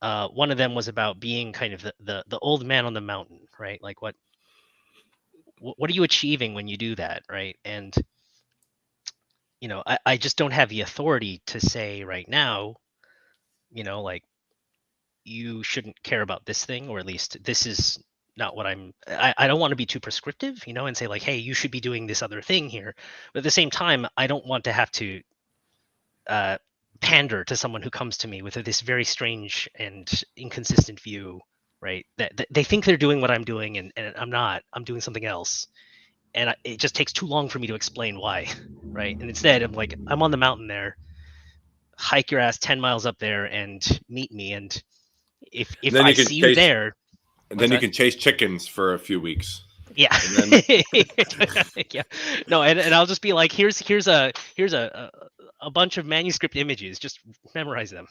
One of them was about being kind of the old man on the mountain, right? Like, what are you achieving when you do that, right? And you know, I just don't have the authority to say right now, you know, like, you shouldn't care about this thing, or at least this is not what I don't want to be too prescriptive, you know, and say like, hey, you should be doing this other thing here. But at the same time, I don't want to have to pander to someone who comes to me with this very strange and inconsistent view, right? That they think they're doing what I'm doing, and I'm not. I'm doing something else. And it just takes too long for me to explain why, right? And instead, I'm like, I'm on the mountain there. Hike your ass 10 miles up there and meet me. And if then I you can see you chase, there, and then you can chase chickens for a few weeks. yeah, And then... yeah, no, and I'll just be like, here's a bunch of manuscript images, just memorize them.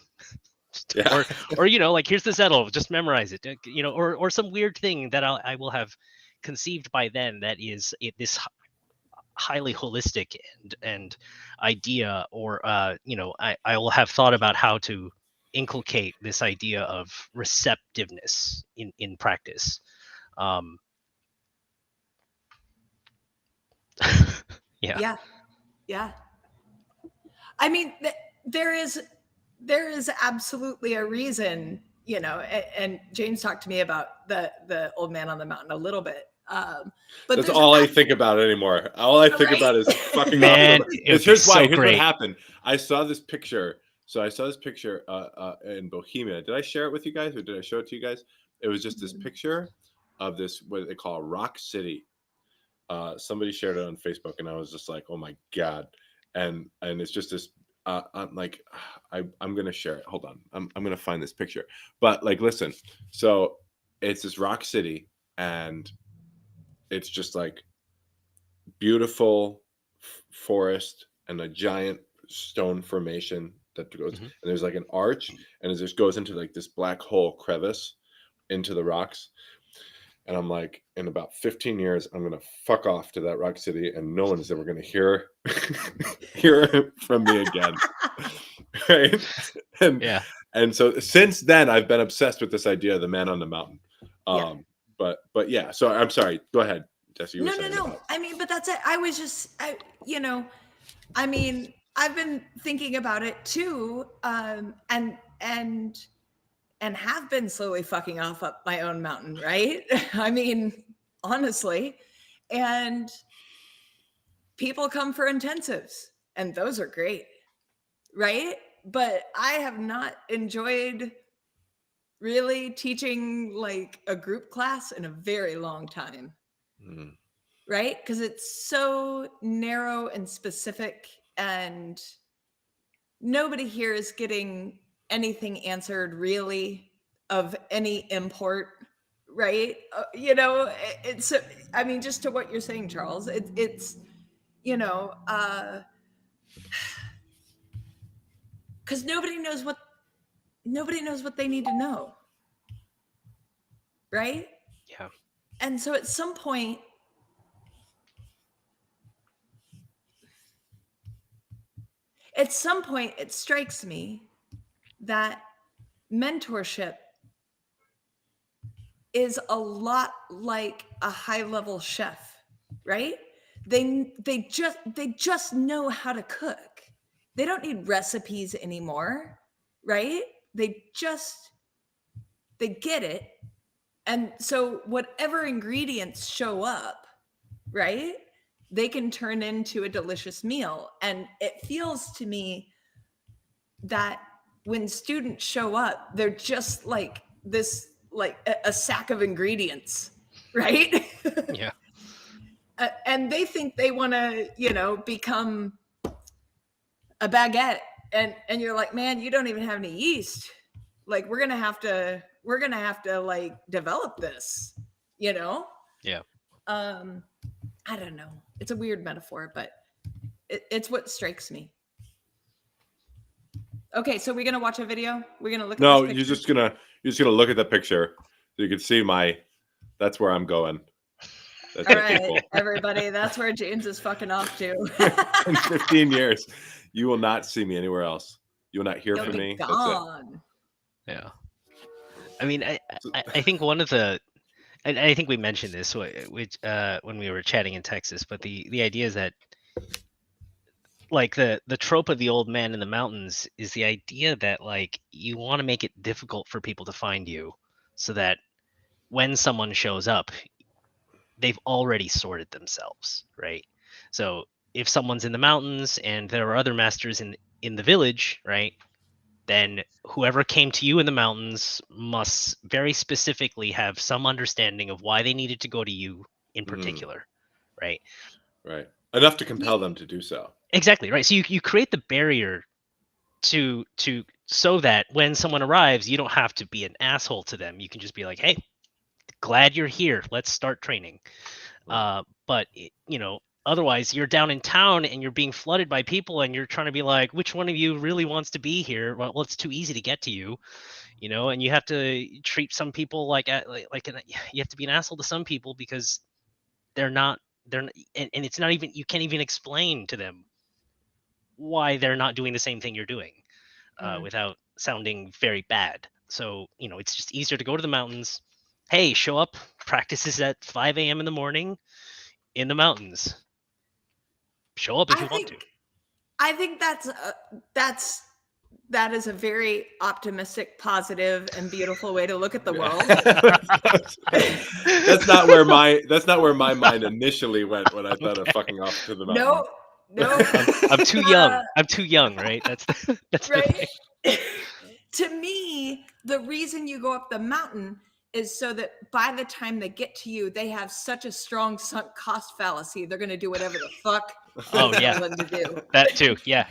Yeah. or you know, like, here's the settle, just memorize it, you know, or some weird thing that I will have conceived by then that is this highly holistic and idea, or you know, I will have thought about how to inculcate this idea of receptiveness in practice. Yeah. I mean, there is absolutely a reason, you know, and James talked to me about the old man on the mountain a little bit. But that's all I think about anymore. All I think about is fucking man. Here's why. So Here's great. what happened. I saw this picture. So I saw this picture in Bohemia. Did I share it with you guys, or did I show it to you guys? It was just this picture of this, what they call Rock City. Somebody shared it on Facebook, and I was just like, oh my God. And it's just this I'm like, I'm gonna share it. Hold on, I'm gonna find this picture. But like, listen, so it's this rock city, and it's just like beautiful forest and a giant stone formation that goes, Mhm. and there's like an arch, and it just goes into like this black hole crevice into the rocks. And I'm like, in about 15 years, I'm gonna fuck off to that rock city, and no one's ever gonna hear hear from me again. Right? And Yeah. and so since then, I've been obsessed with this idea of the man on the mountain. Yeah. But yeah. So I'm sorry. Go ahead, Jesse. You were No, saying about. I mean, but that's it. I was just, I mean, I've been thinking about it too, and have been slowly fucking off up my own mountain, right? I mean, honestly, and people come for intensives, and those are great, right? But I have not enjoyed really teaching like a group class in a very long time. Mm, Right? Because it's so narrow and specific, and nobody here is getting anything answered really of any import, right? It's, I mean, just to what you're saying, Charles, it's, you know, because nobody knows what they need to know, right? Yeah. And so at some point, it strikes me that mentorship is a lot like a high-level chef, right? They just know how to cook. They don't need recipes anymore, right? They get it. And so whatever ingredients show up, right? They can turn into a delicious meal. And it feels to me that when students show up, they're just like this, like a sack of ingredients, right? Yeah. And they think they want to, become a baguette, and you're like, man, you don't even have any yeast. Like, we're gonna have to like develop this, you know. Yeah. I don't know. It's a weird metaphor, but it's what strikes me. Okay, so we're gonna watch a video. We're gonna look at no, this you're picture. just gonna look at the picture so you can see that's where I'm going. That's All the right, people. everybody, that's where James is fucking off to. In 15 years, you will not see me anywhere else. You will not hear You'll from be me. gone. Yeah. I mean, I think one of the, and I think we mentioned this, which when we were chatting in Texas, but the idea is that, like, the trope of the old man in the mountains is the idea that, like, you want to make it difficult for people to find you, so that when someone shows up, they've already sorted themselves, right? So if someone's in the mountains and there are other masters in the village, right, then whoever came to you in the mountains must very specifically have some understanding of why they needed to go to you in particular, right? Right. Enough to compel them to do so. Exactly, right. So you create the barrier to so that when someone arrives, you don't have to be an asshole to them. You can just be like, hey, glad you're here. Let's start training. Right. But otherwise you're down in town and you're being flooded by people, and you're trying to be like, which one of you really wants to be here? Well, it's too easy to get to you, and you have to treat some people like you have to be an asshole to some people because they're not, and it's not even, you can't even explain to them why they're not doing the same thing you're doing without sounding very bad. So, it's just easier to go to the mountains. Hey, show up. Practices at 5 a.m. in the morning in the mountains. Show up if you want to. I think that is a very optimistic, positive, and beautiful way to look at the world. That's not where my mind initially went when I thought of fucking off to the mountain. No. I'm too young. I'm too young, right? That's right. To me, the reason you go up the mountain is so that by the time they get to you, they have such a strong sunk cost fallacy. They're going to do whatever the fuck Oh, you yeah. tell them to do. That too. Yeah.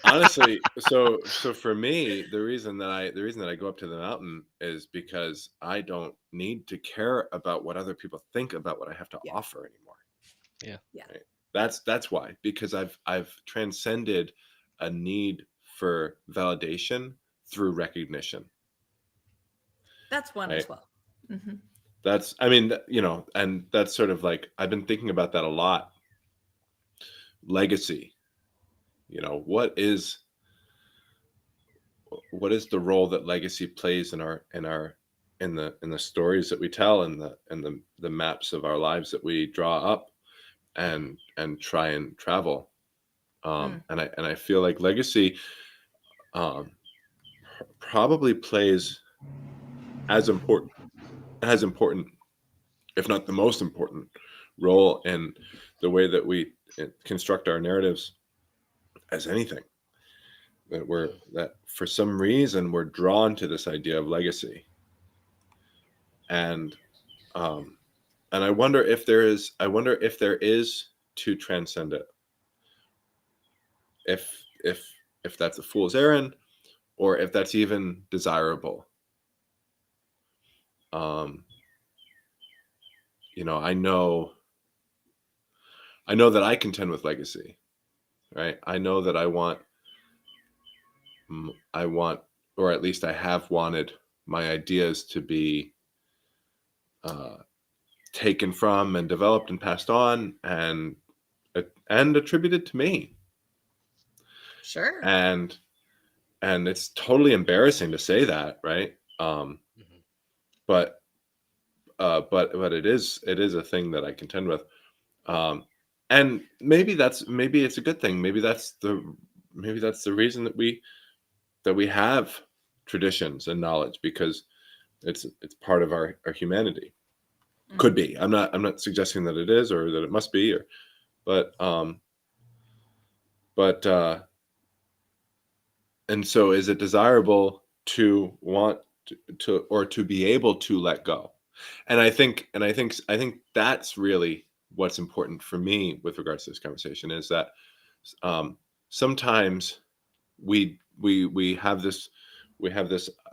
Honestly, so for me, the reason that I go up to the mountain is because I don't need to care about what other people think about what I have to Yeah. offer anymore. Yeah. Yeah. Right? That's why, because I've transcended a need for validation through recognition. That's one Right? as well. Hmm. That's, I mean, and that's sort of like, I've been thinking about that a lot. Legacy. What is the role that legacy plays in the stories that we tell, and the maps of our lives that we draw up and try and travel. And I feel like legacy um, probably plays as important if not the most important role in the way that we construct our narratives as anything. That for some reason we're drawn to this idea of legacy, and um, I wonder if there is to transcend it. If that's a fool's errand, or if that's even desirable. Um, I know that I contend with legacy, right? I know that I want, or at least I have wanted, my ideas to be uh, taken from and developed and passed on and attributed to me. Sure. And it's totally embarrassing to say that, right? Mhm. But it is a thing that I contend with. And maybe it's a good thing. Maybe that's the reason that we have traditions and knowledge, because it's part of our humanity. Could Mhm. be. I'm not suggesting that it is, or that it must be, but and so, is it desirable to want to or to be able to let go? And I think that's really what's important for me with regards to this conversation, is that um, sometimes we have this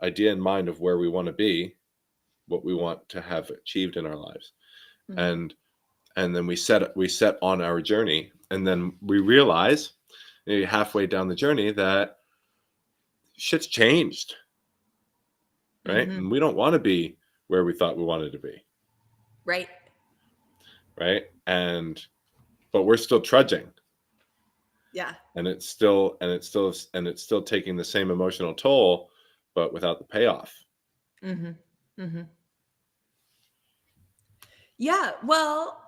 idea in mind of where we want to be, what we want to have achieved in our lives, Mhm. and then we set on our journey, and then we realize, maybe halfway down the journey, that shit's changed, right? Mhm. And we don't want to be where we thought we wanted to be, Right. right? But we're still trudging, Yeah. and it's still taking the same emotional toll, but without the payoff. Mhm. Mhm. Yeah. Well,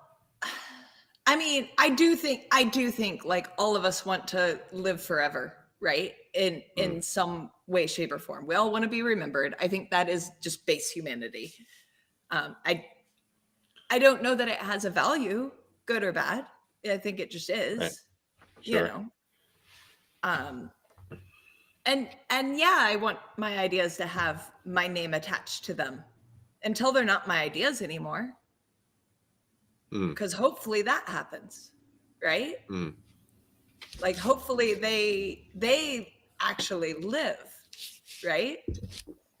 I mean, I do think like all of us want to live forever, right? In Mm, some way, shape, or form. We all want to be remembered. I think that is just base humanity. I don't know that it has a value, good or bad. I think it just right. is, you Sure. know. Um, and yeah, I want my ideas to have my name attached to them until they're not my ideas anymore. Mm, Because hopefully that happens, right? mm, Like hopefully they actually live, right?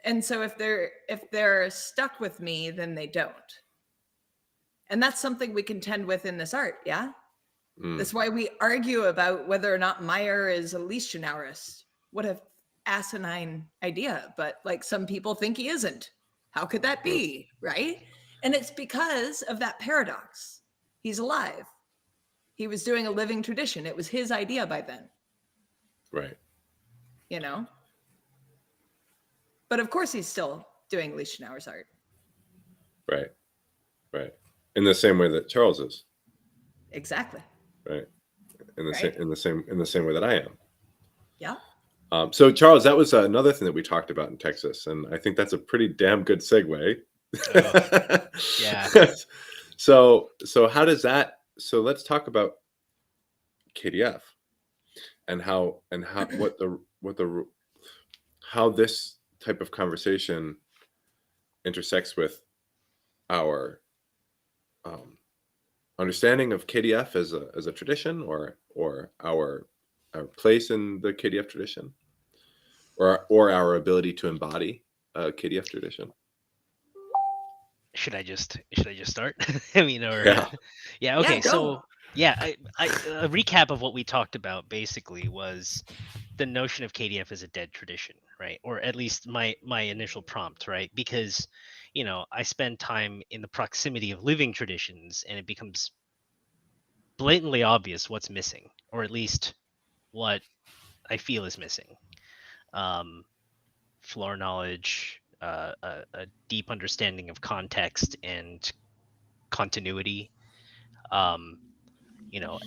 And so if they're stuck with me, then they don't. And that's something we contend with in this art, yeah? mm, That's why we argue about whether or not Meyer is a legionnaurist. What a asinine idea, but like some people think he isn't. How could that mm. be, right? And it's because of that paradox. He's alive. He was doing a living tradition. It was his idea by then, Right. you know? But of course he's still doing Lichtenauer's art. Right. Right. In the same way that Charles is. Exactly. Right. Right? In the same way that I am. Yeah. So, Charles, that was another thing that we talked about in Texas, and I think that's a pretty damn good segue. Oh, yeah. So how does that? So let's talk about KDF and how this type of conversation intersects with our understanding of KDF as a tradition, or our place in the KDF tradition, or our ability to embody KDF tradition? Should I just start? I mean, or Yeah. yeah, Yeah, okay. go. So yeah, a recap of what we talked about basically was the notion of KDF as a dead tradition, right? Or at least my initial prompt, right? Because I spend time in the proximity of living traditions, and it becomes blatantly obvious what's missing, or at least what I feel is missing. Floor knowledge, a deep understanding of context and continuity. Um,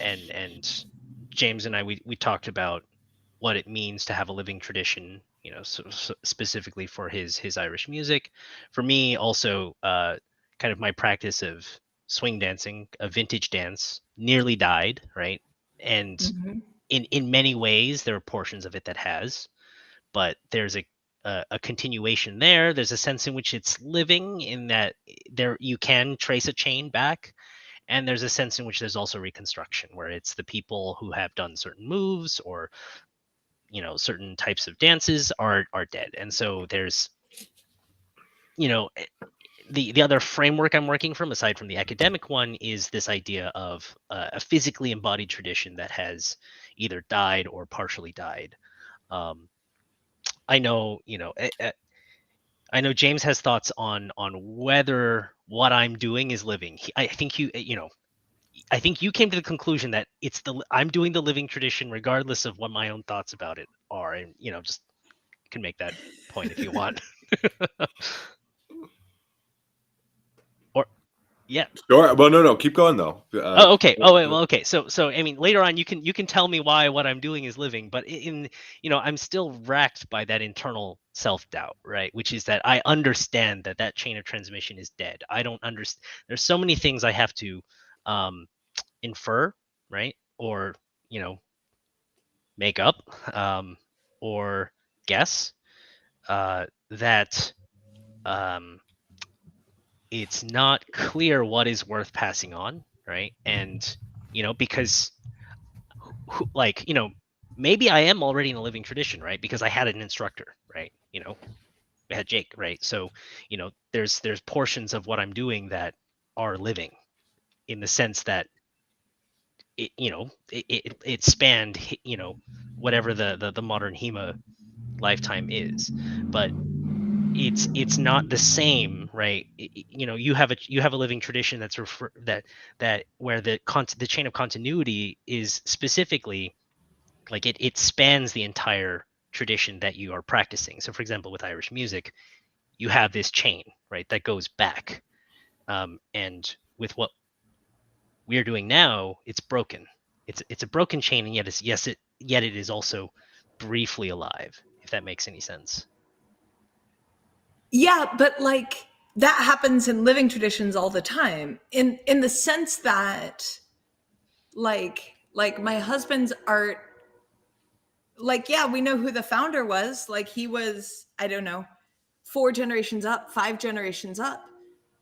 and James and I, we talked about what it means to have a living tradition, so specifically for his Irish music. For me, also, kind of my practice of swing dancing, a vintage dance, nearly died, right? And Mhm. in many ways, there are portions of it that has, but there's a continuation there. There's a sense in which it's living, in that there you can trace a chain back, and there's a sense in which there's also reconstruction, where it's the people who have done certain moves or certain types of dances are dead. And so there's the other framework I'm working from, aside from the academic one, is this idea of a physically embodied tradition that has either died or partially died. I know I know James has thoughts on whether what I'm doing is living. I think I think you came to the conclusion that I'm doing the living tradition regardless of what my own thoughts about it are, and just can make that point if you want. Or yeah. Sure. Well, no, keep going though. Oh, okay. Oh, wait, well, okay. So I mean, later on, you can tell me why what I'm doing is living, but I'm still racked by that internal self-doubt, right? Which is that I understand that chain of transmission is dead. I don't understand. There's so many things I have to infer, right? Or make up, or guess, that it's not clear what is worth passing on, right? And because maybe I am already in a living tradition, right? Because I had an instructor, right? I had Jake, right? So there's portions of what I'm doing that are living, in the sense that it spanned whatever the modern HEMA lifetime is, but it's not the same, right? You have a living tradition that's that where the chain of continuity is specifically, like, it spans the entire tradition that you are practicing. So for example, with Irish music, you have this chain, right, that goes back, and with what we're doing now, it's broken. It's a broken chain, and yet it is also briefly alive, if that makes any sense. Yeah, but like that happens in living traditions all the time, in the sense that like my husband's art, like, yeah, we know who the founder was. Like, he was, I don't know, 4 generations up, 5 generations up,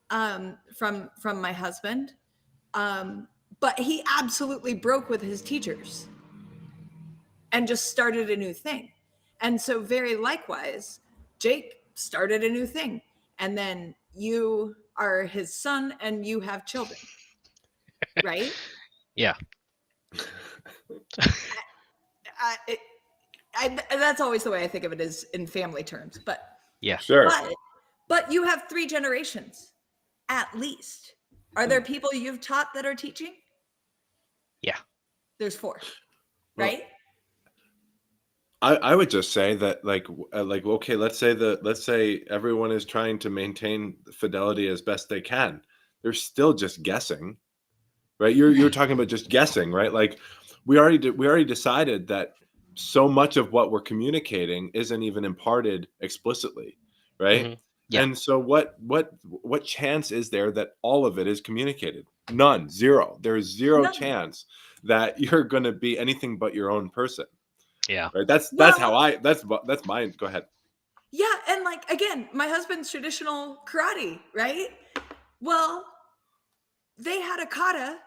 from my husband. But he absolutely broke with his teachers and just started a new thing. And so very likewise, Jake started a new thing. And then you are his son and you have children, right? Yeah. That's always the way I think of it, is in family terms. But Yeah. Sure. but you have 3 generations at least. Are there people you've taught that are teaching? Yeah. There's 4, Well, right? I would just say that, okay, let's say everyone is trying to maintain fidelity as best they can. They're still just guessing, right? You're talking about just guessing, right? Like, we already decided that so much of what we're communicating isn't even imparted explicitly, right? Mm-hmm. Yeah. And so what chance is there that all of it is communicated? None. Zero. There's zero None. chance that you're going to be anything but your own person. Yeah. Right. That's Well, that's mine. Go ahead. yeah, and like again, my husband's traditional karate, right? Well, they had a kata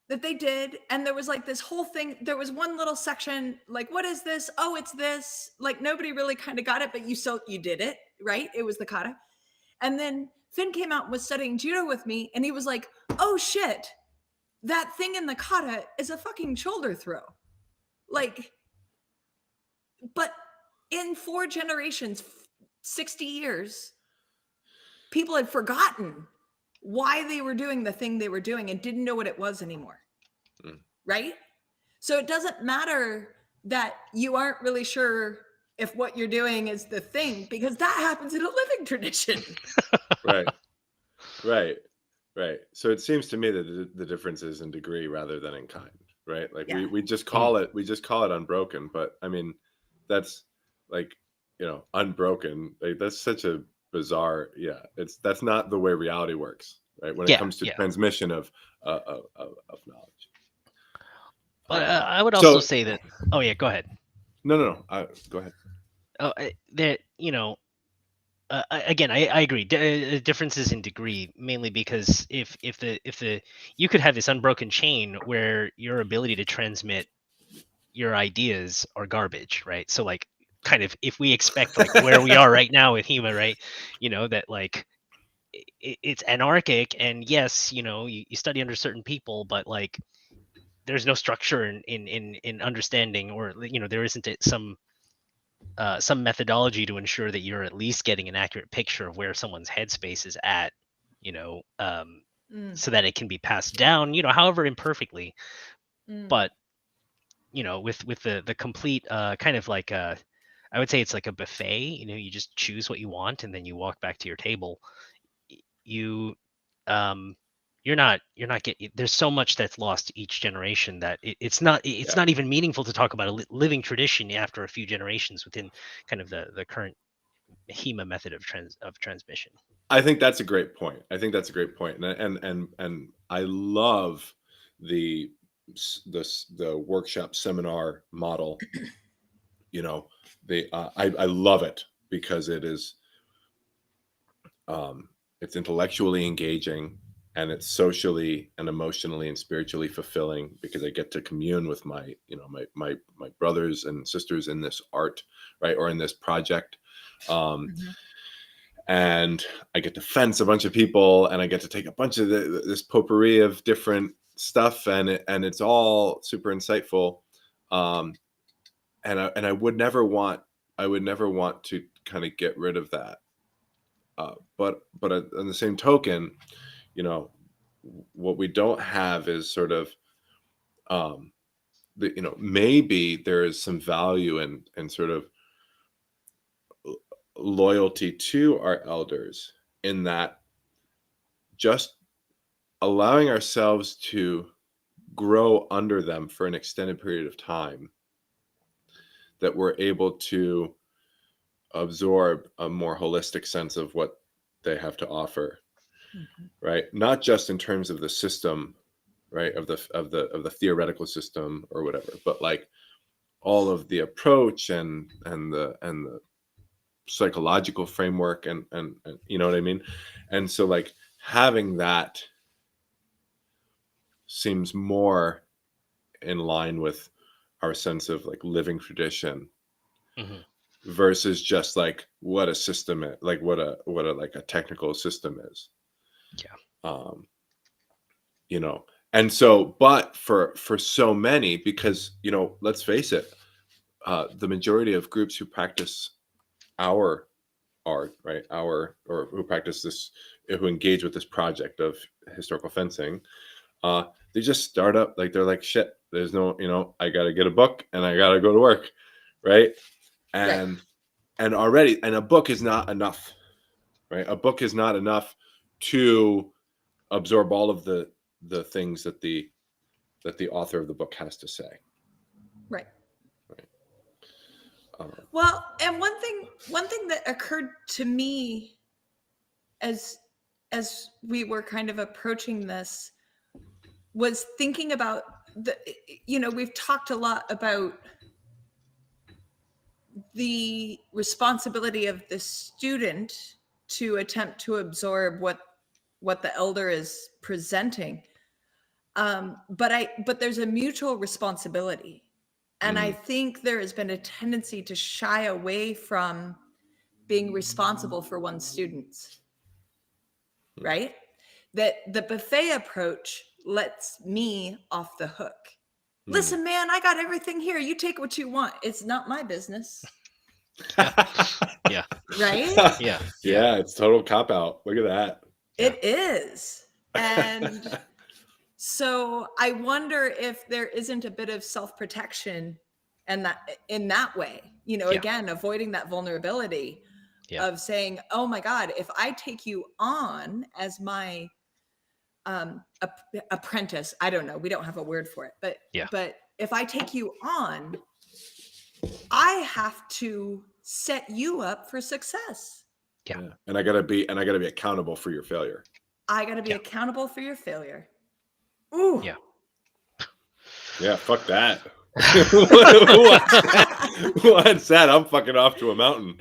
that they did, and there was like this whole thing. There was one little section like, what is this? Oh, it's this. Like nobody really kind of got it, but you did it, right? It was the kata. And then Finn came out and was studying judo with me, and he was like, oh shit, that thing in the kata is a fucking shoulder throw. Like, but in 4 generations, 60 years, people had forgotten why they were doing the thing they were doing and didn't know what it was anymore. Right? So it doesn't matter that you aren't really sure if what you're doing is the thing, because that happens in a living tradition. Right. So it seems to me that the difference is in degree rather than in kind, right? Like we just call it unbroken, but I mean, that's like, unbroken. Like that's such a bizarre, that's not the way reality works, right? When it comes to transmission of knowledge. But I would also say that. Oh yeah, go ahead. No. Go ahead. That again, I agree. Differences in degree, mainly because if you could have this unbroken chain where your ability to transmit your ideas are garbage, right? So like, kind of, if we expect like where we are right now with HEMA, right? That like it's anarchic, and yes, you study under certain people, but like there's no structure in understanding, or there isn't some methodology to ensure that you're at least getting an accurate picture of where someone's headspace is at, so that it can be passed down, however imperfectly. But with the complete kind of like I would say it's like a buffet. You just choose what you want and then you walk back to your table. You're not getting. There's so much that's lost each generation that it's not even meaningful to talk about a living tradition after a few generations within kind of the current HEMA method of transmission. I think that's a great point. And I love the workshop seminar model. I love it because it is it's intellectually engaging, and it's socially and emotionally and spiritually fulfilling, because I get to commune with my brothers and sisters in this art, right, or in this project. And I get to fence a bunch of people, and I get to take a bunch of this potpourri of different stuff, and it's all super insightful. And I would never want to kind of get rid of that. But on the same token, what we don't have is sort of, maybe there is some value in sort of loyalty to our elders, in that just allowing ourselves to grow under them for an extended period of time, that we're able to absorb a more holistic sense of what they have to offer. Right? Not just in terms of the system, right, of the theoretical system or whatever, but like all of the approach and the psychological framework and you know what I mean? And so like having that seems more in line with our sense of like living tradition, versus just like what a system is, like what a like a technical system is. And so, but for so many, because let's face it, the majority of groups who practice our art, right, or who practice this, who engage with this project of historical fencing, they just start up, like they're like, shit, there's no, I gotta get a book and I gotta go to work, right? And already, and a book is not enough, right? A book is not enough to absorb all of the things that the author of the book has to say. Right. Well, and one thing that occurred to me as we were kind of approaching this was thinking about we've talked a lot about the responsibility of the student to attempt to absorb what the elder is presenting. But there's a mutual responsibility. And I think there has been a tendency to shy away from being responsible for one's students, right? That the buffet approach lets me off the hook. Listen, man, I got everything here. You take what you want. It's not my business. Yeah. Right? Yeah. Yeah, it's total cop out. Look at that. It is. And so I wonder if there isn't a bit of self-protection and that in that way, again, avoiding that vulnerability of saying, oh my God, if I take you on as my apprentice, I don't know, we don't have a word for it, but if I take you on, I have to set you up for success. Yeah. And I gotta be accountable for your failure. I gotta be accountable for your failure. Ooh. Yeah. Yeah, fuck that. Who wants that? I'm fucking off to a mountain.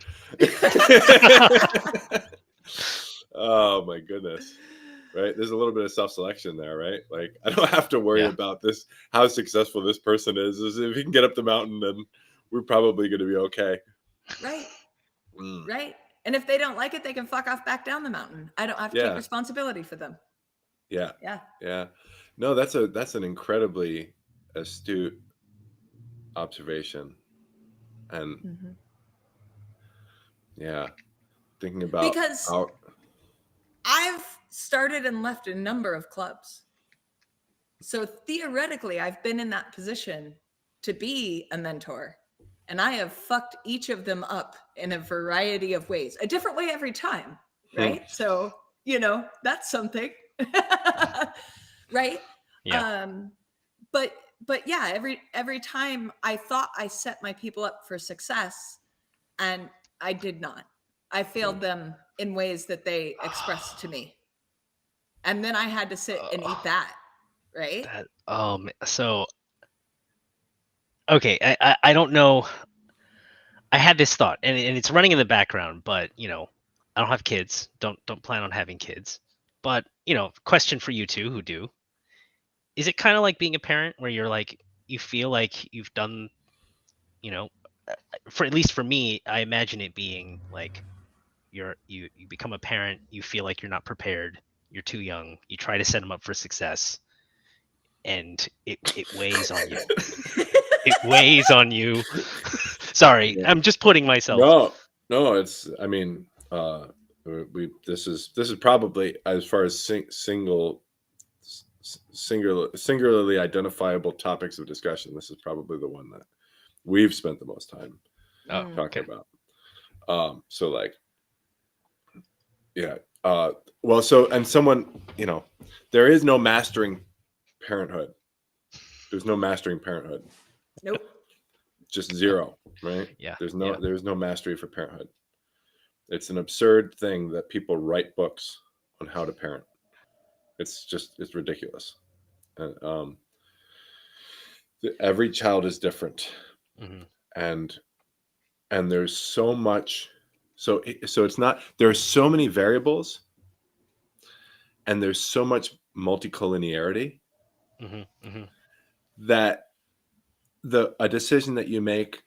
Oh my goodness. Right? There's a little bit of self-selection there, right? Like, I don't have to worry about this, how successful this person is if he can get up the mountain, then we're probably going to be okay. Right. Right. And if they don't like it, they can fuck off back down the mountain. I don't have to take responsibility for them. Yeah. Yeah. Yeah. No, that's an incredibly astute observation. And thinking about because I've started and left a number of clubs. So theoretically, I've been in that position to be a mentor, and I have fucked each of them up in a variety of ways, a different way every time, right? So, that's something, right? Yeah. But yeah, every time I thought I set my people up for success, and I did not. I failed them in ways that they expressed to me. And then I had to sit and eat that, right? So, okay, I don't know. I had this thought, and it's running in the background, but I don't have kids. Don't plan on having kids. But question for you two who do: is it kind of like being a parent, where you're like, you feel like you've done, for at least for me, I imagine it being like you become a parent, you feel like you're not prepared, you're too young, you try to set them up for success, and it weighs on you. It weighs on you. Sorry, I'm just putting myself. No, it's, I mean, this is probably, as far as singularly identifiable topics of discussion, this is probably the one that we've spent the most time talking about. So like, well, so, and someone, there is no mastering parenthood. There's no mastering parenthood. Nope. Just zero, right? Yeah. There's no mastery for parenthood. It's an absurd thing that people write books on how to parent. It's ridiculous. And every child is different. And there's so much, so it's not, there's so many variables, and there's so much multicollinearity that a decision that you make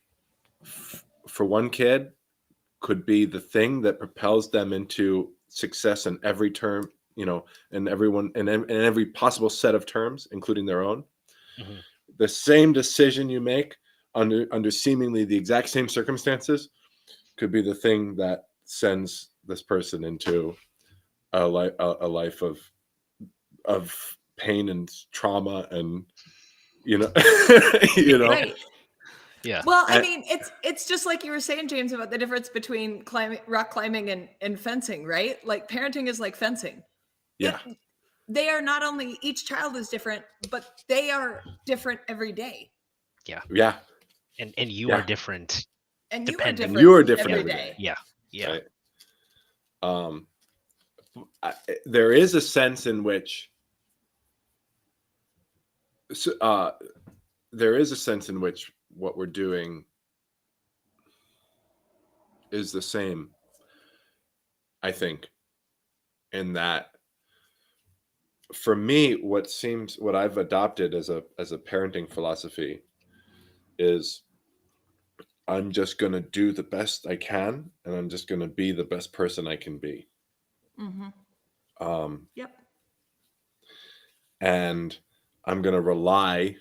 for one kid could be the thing that propels them into success in every term, and everyone, and every possible set of terms, including their own. The same decision you make under seemingly the exact same circumstances could be the thing that sends this person into a life of pain and trauma, and Right. Yeah. Well, I mean, it's just like you were saying, James, about the difference between rock climbing and fencing, right? Like parenting is like fencing. Yeah. They are not only, each child is different, but they are different every day. Yeah. Yeah. And you are different. And you are different every day. Yeah. Yeah. Right? There is a sense in which what we're doing is the same, I think, in that for me, what I've adopted as a parenting philosophy is I'm just going to do the best I can, and I'm just going to be the best person I can be. Yep. And I'm going to rely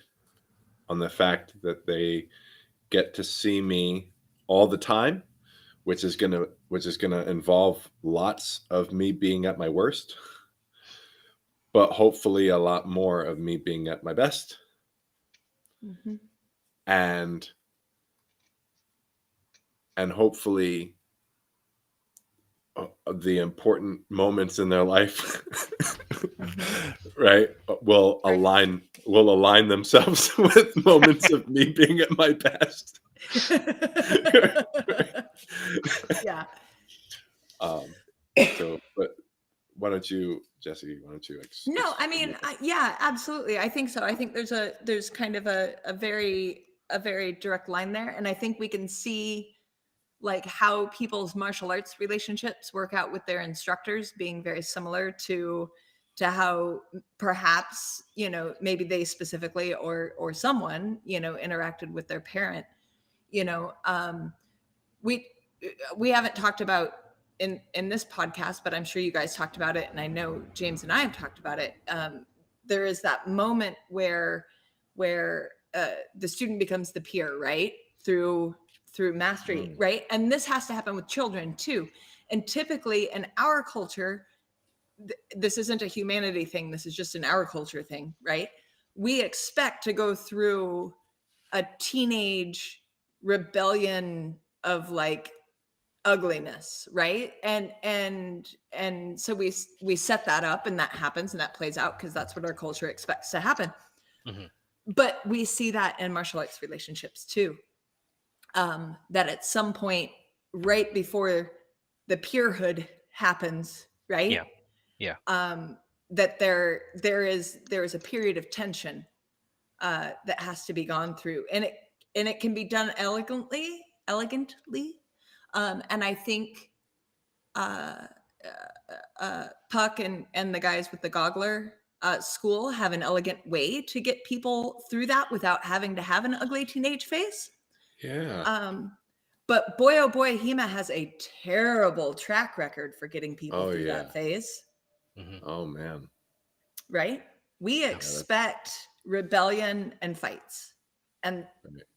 on the fact that they get to see me all the time, which is going to involve lots of me being at my worst, but hopefully a lot more of me being at my best. And hopefully the important moments in their life right will align themselves with moments of me being at my best. Yeah. So, but why don't you, Jesse? No, I mean, yeah, absolutely. I think so. I think there's kind of a very direct line there, and I think we can see like how people's martial arts relationships work out with their instructors being very similar to how perhaps, you know, maybe they specifically or someone, you know, interacted with their parent. You know, we haven't talked about in this podcast, but I'm sure you guys talked about it, and I know James and I have talked about it. There is that moment where the student becomes the peer, right? Through mastery, right? And this has to happen with children too. And typically in our culture, this isn't a humanity thing. This is just an our culture thing, right? We expect to go through a teenage rebellion of like ugliness, right? And so we set that up, and that happens, and that plays out because that's what our culture expects to happen. But we see that in martial arts relationships too, that at some point right before the peerhood happens, right? That there is a period of tension that has to be gone through, and it can be done elegantly. And I think Puck and the guys with the goggler school have an elegant way to get people through that without having to have an ugly teenage face. But boy, oh boy, HEMA has a terrible track record for getting people through that phase. Oh man. Right? We expect rebellion and fights and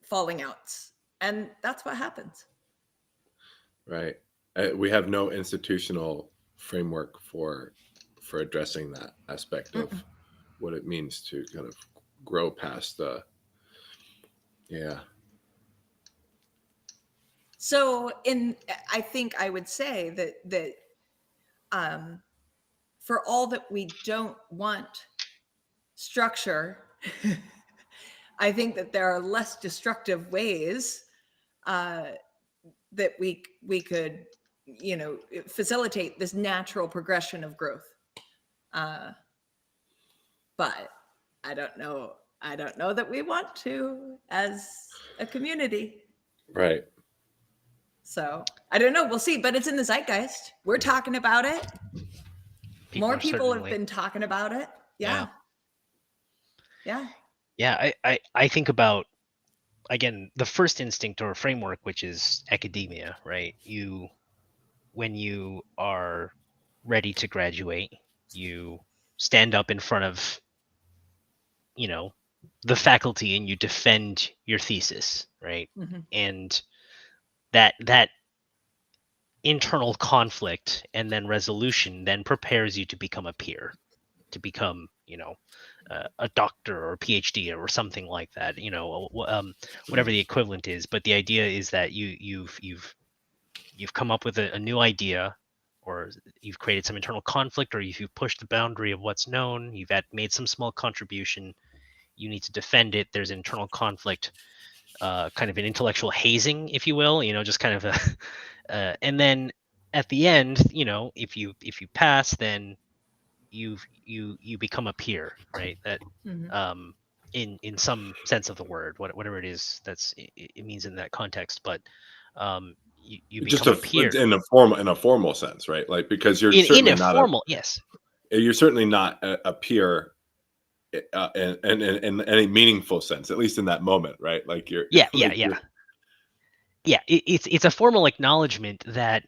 falling outs. And that's what happens. Right. We have no institutional framework for addressing that aspect of what it means to kind of grow past the So I think I would say that for all that we don't want structure, I think that there are less destructive ways that we could, you know, facilitate this natural progression of growth. But I don't know that we want to as a community. Right. So I don't know. We'll see. But it's in the zeitgeist. We're talking about it. More people have been talking about it. Yeah. I think about, again, the first instinct or framework, which is academia, right? When you are ready to graduate, you stand up in front of, you know, the faculty and you defend your thesis, right? And that internal conflict and then resolution then prepares you to become a peer, to become, you know, a doctor or a PhD or something like that, you know, whatever the equivalent is. But the idea is that you've come up with a new idea, or you've created some internal conflict, or you've pushed the boundary of what's known, you've made some small contribution, you need to defend it. There's internal conflict, kind of an intellectual hazing, if you will, you know, just kind of and then at the end, you know, if you pass, then you become a peer, right? That in some sense of the word, whatever it is it means in that context, but you become just a peer in a formal sense, right? Like, because you're in certainly a not formal yes you're certainly not a peer in any meaningful sense, at least in that moment, right? Like Yeah, like it's a formal acknowledgement that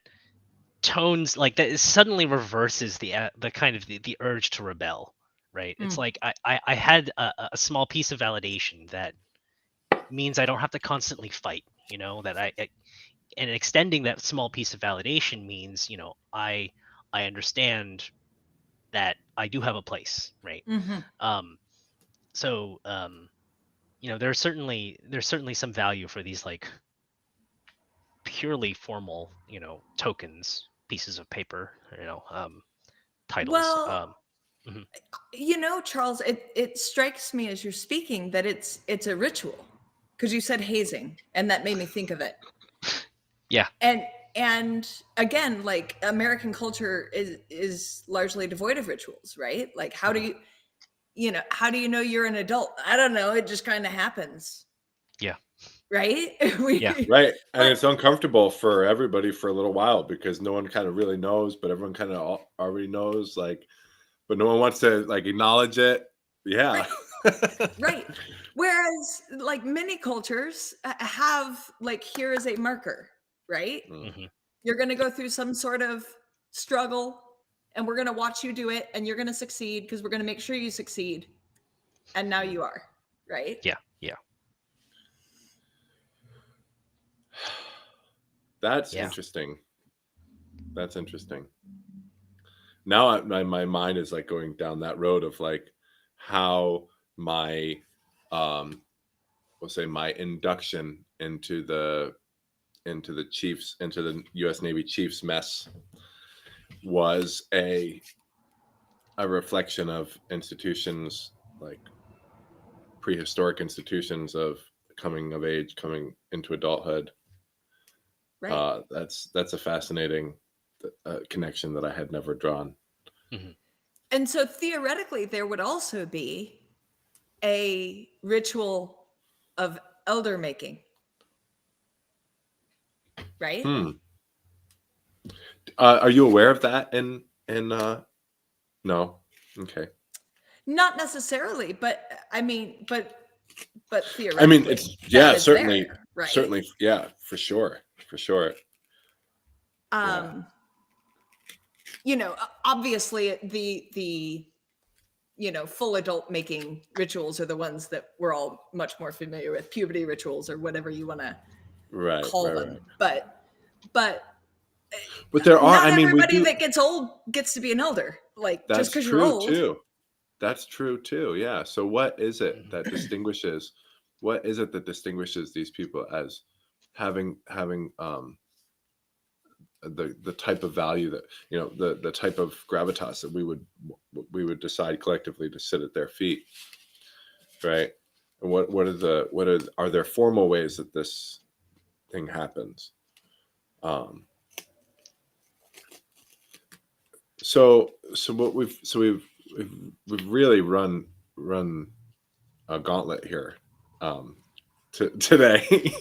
tones like that suddenly reverses the kind of the urge to rebel, right? It's like I had a small piece of validation that means I don't have to constantly fight, that I and extending that small piece of validation means, I understand that I do have a place, right? Mm-hmm. So there's certainly some value for these like purely formal, tokens, pieces of paper, titles. Well, Mhm. Charles, it strikes me as you're speaking that it's a ritual, because you said hazing, and that made me think of it. Yeah. And again, like, American culture is largely devoid of rituals, right? Like, how do you know you're an adult? I don't know. It just kind of happens, Yeah. right? Yeah. right, and But it's uncomfortable for everybody for a little while because no one kind of really knows, but everyone kind of already knows, like, but no one wants to like acknowledge it. Yeah. right. Whereas, like, many cultures have, like, here is a marker, right? Hmm. You're going to go through some sort of struggle, and we're going to watch you do it, and you're going to succeed because we're going to make sure you succeed. And now you are, right? Yeah. Yeah. That's Yeah. interesting. That's interesting. Now my mind is like going down that road of like how my we'll say my induction into the US Navy Chiefs mess was a reflection of institutions, like prehistoric institutions of coming of age, coming into adulthood. Right. That's a fascinating connection that I had never drawn. Hmm. And so theoretically, there would also be a ritual of elder making, right? Are you aware of that? No. Okay. Not necessarily, but I mean, but I mean, theoretically, it's that yeah, is certainly, there, right? yeah, for sure, for sure. Yeah. Um, Obviously, the full adult making rituals are the ones that we're all much more familiar with, puberty rituals or whatever you want to Right, call right, right. them. But But there are, not I mean, we everybody do. that gets old gets to be an elder. Like, just That's because you're true old, too. That's true too. Yeah. So what is it that distinguishes? What is it that distinguishes these people as having the type of value that the type of gravitas that we would decide collectively to sit at their feet, right? And are there formal ways that this thing happens? So we've really run a gauntlet here today.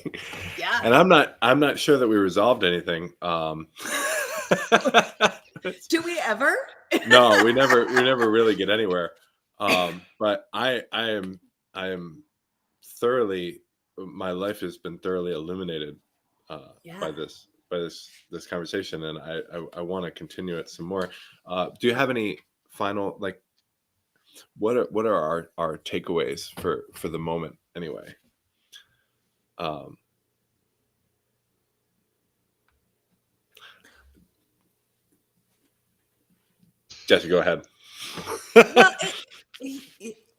yeah. And I'm not sure that we resolved anything. Do we ever? No, we never really get anywhere. But I am thoroughly, my life has been thoroughly illuminated Yeah. by this conversation, and I want to continue it some more. Do you have any final, like, what are our takeaways for the moment anyway? Jesse, go ahead. Well,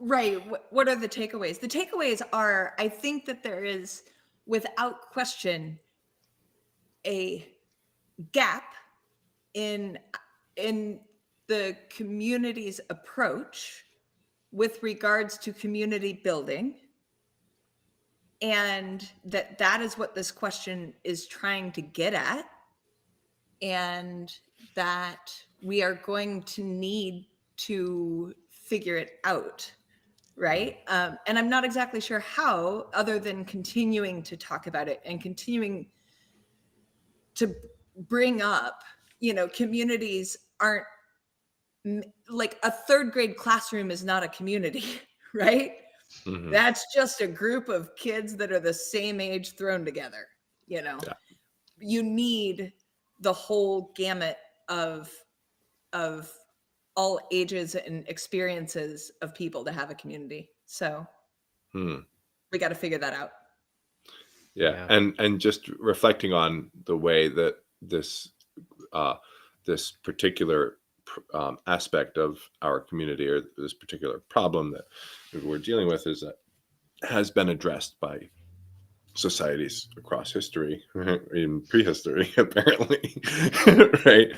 right. What are the takeaways? The takeaways are, I think that there is, without question, a gap in the community's approach with regards to community building, and that is what this question is trying to get at, and that we are going to need to figure it out, right? And I'm not exactly sure how, other than continuing to talk about it and continuing to bring up, communities aren't like a third grade classroom is not a community, right? Mhm. That's just a group of kids that are the same age thrown together, you know. Yeah. You need the whole gamut of all ages and experiences of people to have a community. So Hmm. we got to figure that out. Yeah. And just reflecting on the way that this this particular aspect of our community, or this particular problem that we're dealing with, is that has been addressed by societies across history, in prehistory, apparently, right?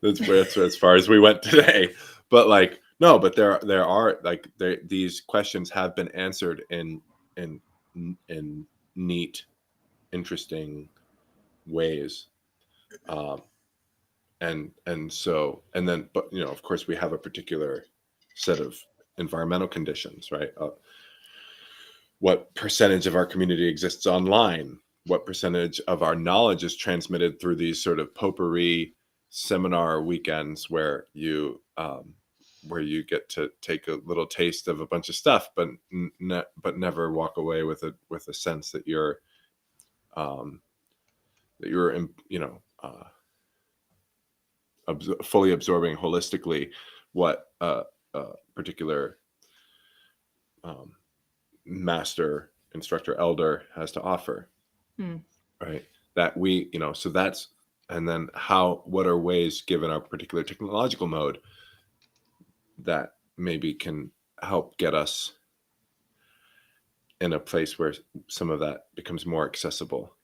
That's as far as we went today. But like, no, but there are like these questions have been answered in neat, interesting ways, and so, and then, but you know, of course, we have a particular set of environmental conditions, right? What percentage of our community exists online? What percentage of our knowledge is transmitted through these sort of potpourri seminar weekends where you get to take a little taste of a bunch of stuff, but never walk away with a sense that you're fully absorbing holistically what a particular master, instructor, elder has to offer. Right? That we, so that's, and then what are ways, given our particular technological mode, that maybe can help get us in a place where some of that becomes more accessible.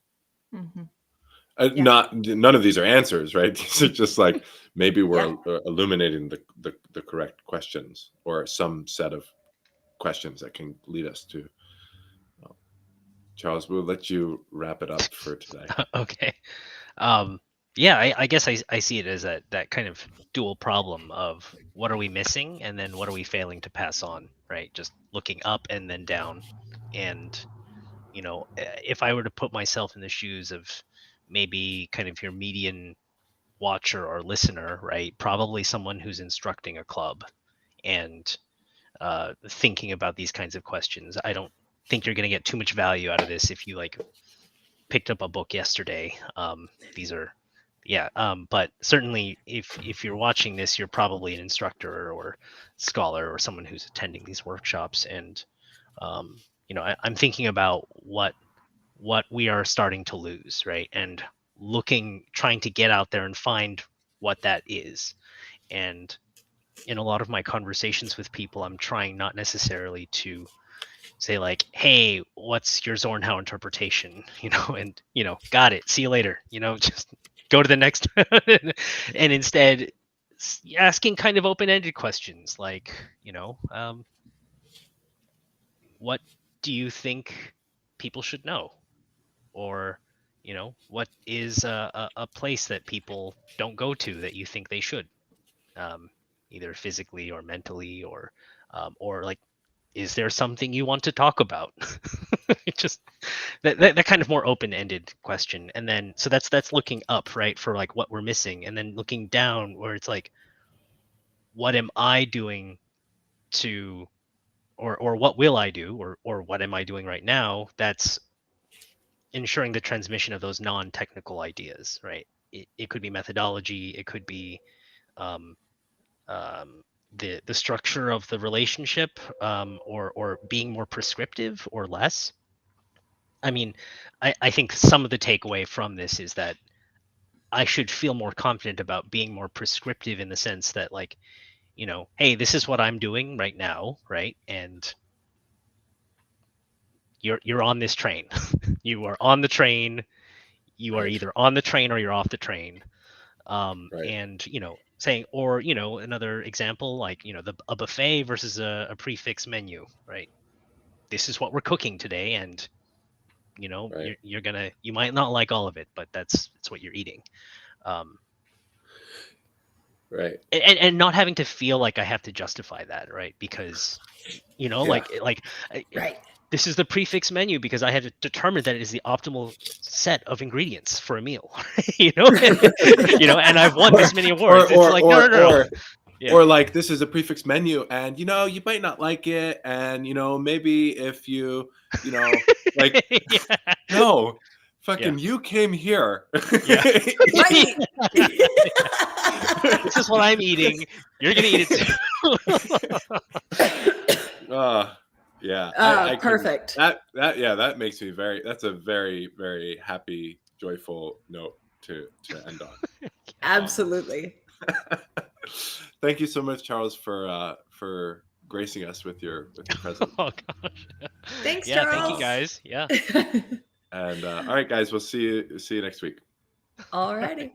None of these are answers, right? These are just like, maybe we're illuminating the correct questions, or some set of questions that can lead us to. Charles, we'll let you wrap it up for today. Okay. Yeah, I guess I see it as that kind of dual problem of what are we missing, and then what are we failing to pass on, right? Just looking up and then down. And, if I were to put myself in the shoes of maybe kind of your median watcher or listener, right? Probably someone who's instructing a club and thinking about these kinds of questions. I don't think you're going to get too much value out of this if you like picked up a book yesterday. But certainly if you're watching this, you're probably an instructor or scholar or someone who's attending these workshops. And, I'm thinking about what we are starting to lose, right? And trying to get out there and find what that is. And in a lot of my conversations with people, I'm trying not necessarily to say like, hey, what's your Zornhau interpretation? And got it, see you later, just go to the next and instead asking kind of open-ended questions like, what do you think people should know? Or, what is a place that people don't go to that you think they should, either physically or mentally, or like, is there something you want to talk about? Just that kind of more open-ended question. And then, so that's looking up, right, for like what we're missing, and then looking down where it's like, what am I doing to, or what will I do, or what am I doing right now that's ensuring the transmission of those non-technical ideas, right? It could be methodology, it could be the structure of the relationship, or being more prescriptive or less. I mean, I think some of the takeaway from this is that I should feel more confident about being more prescriptive, in the sense that, like, hey, this is what I'm doing right now, right? And you're on this train. You are on the train. You are either on the train or you're off the train. And saying, or another example, like a buffet versus a prefix menu, right? This is what we're cooking today, and you might not like all of it, but it's what you're eating. Right. And not having to feel like I have to justify that, right? Because right, this is the prefix menu because I had to determine that it is the optimal set of ingredients for a meal, and I've won this many awards. It's like, no. Yeah. Or like, this is a prefix menu, and you might not like it, and maybe if like, Yeah. no, fucking, you came here. Yeah. Right. This is what I'm eating. You're gonna eat it too. Yeah. I Perfect. that makes me that's a very, very happy, joyful note to end on. Absolutely. Thank you so much, Charles, for gracing us with your presence. Oh gosh. Thanks, Yeah, thank Charles. you guys. Yeah. And all right, guys, we'll see you next week. Alrighty.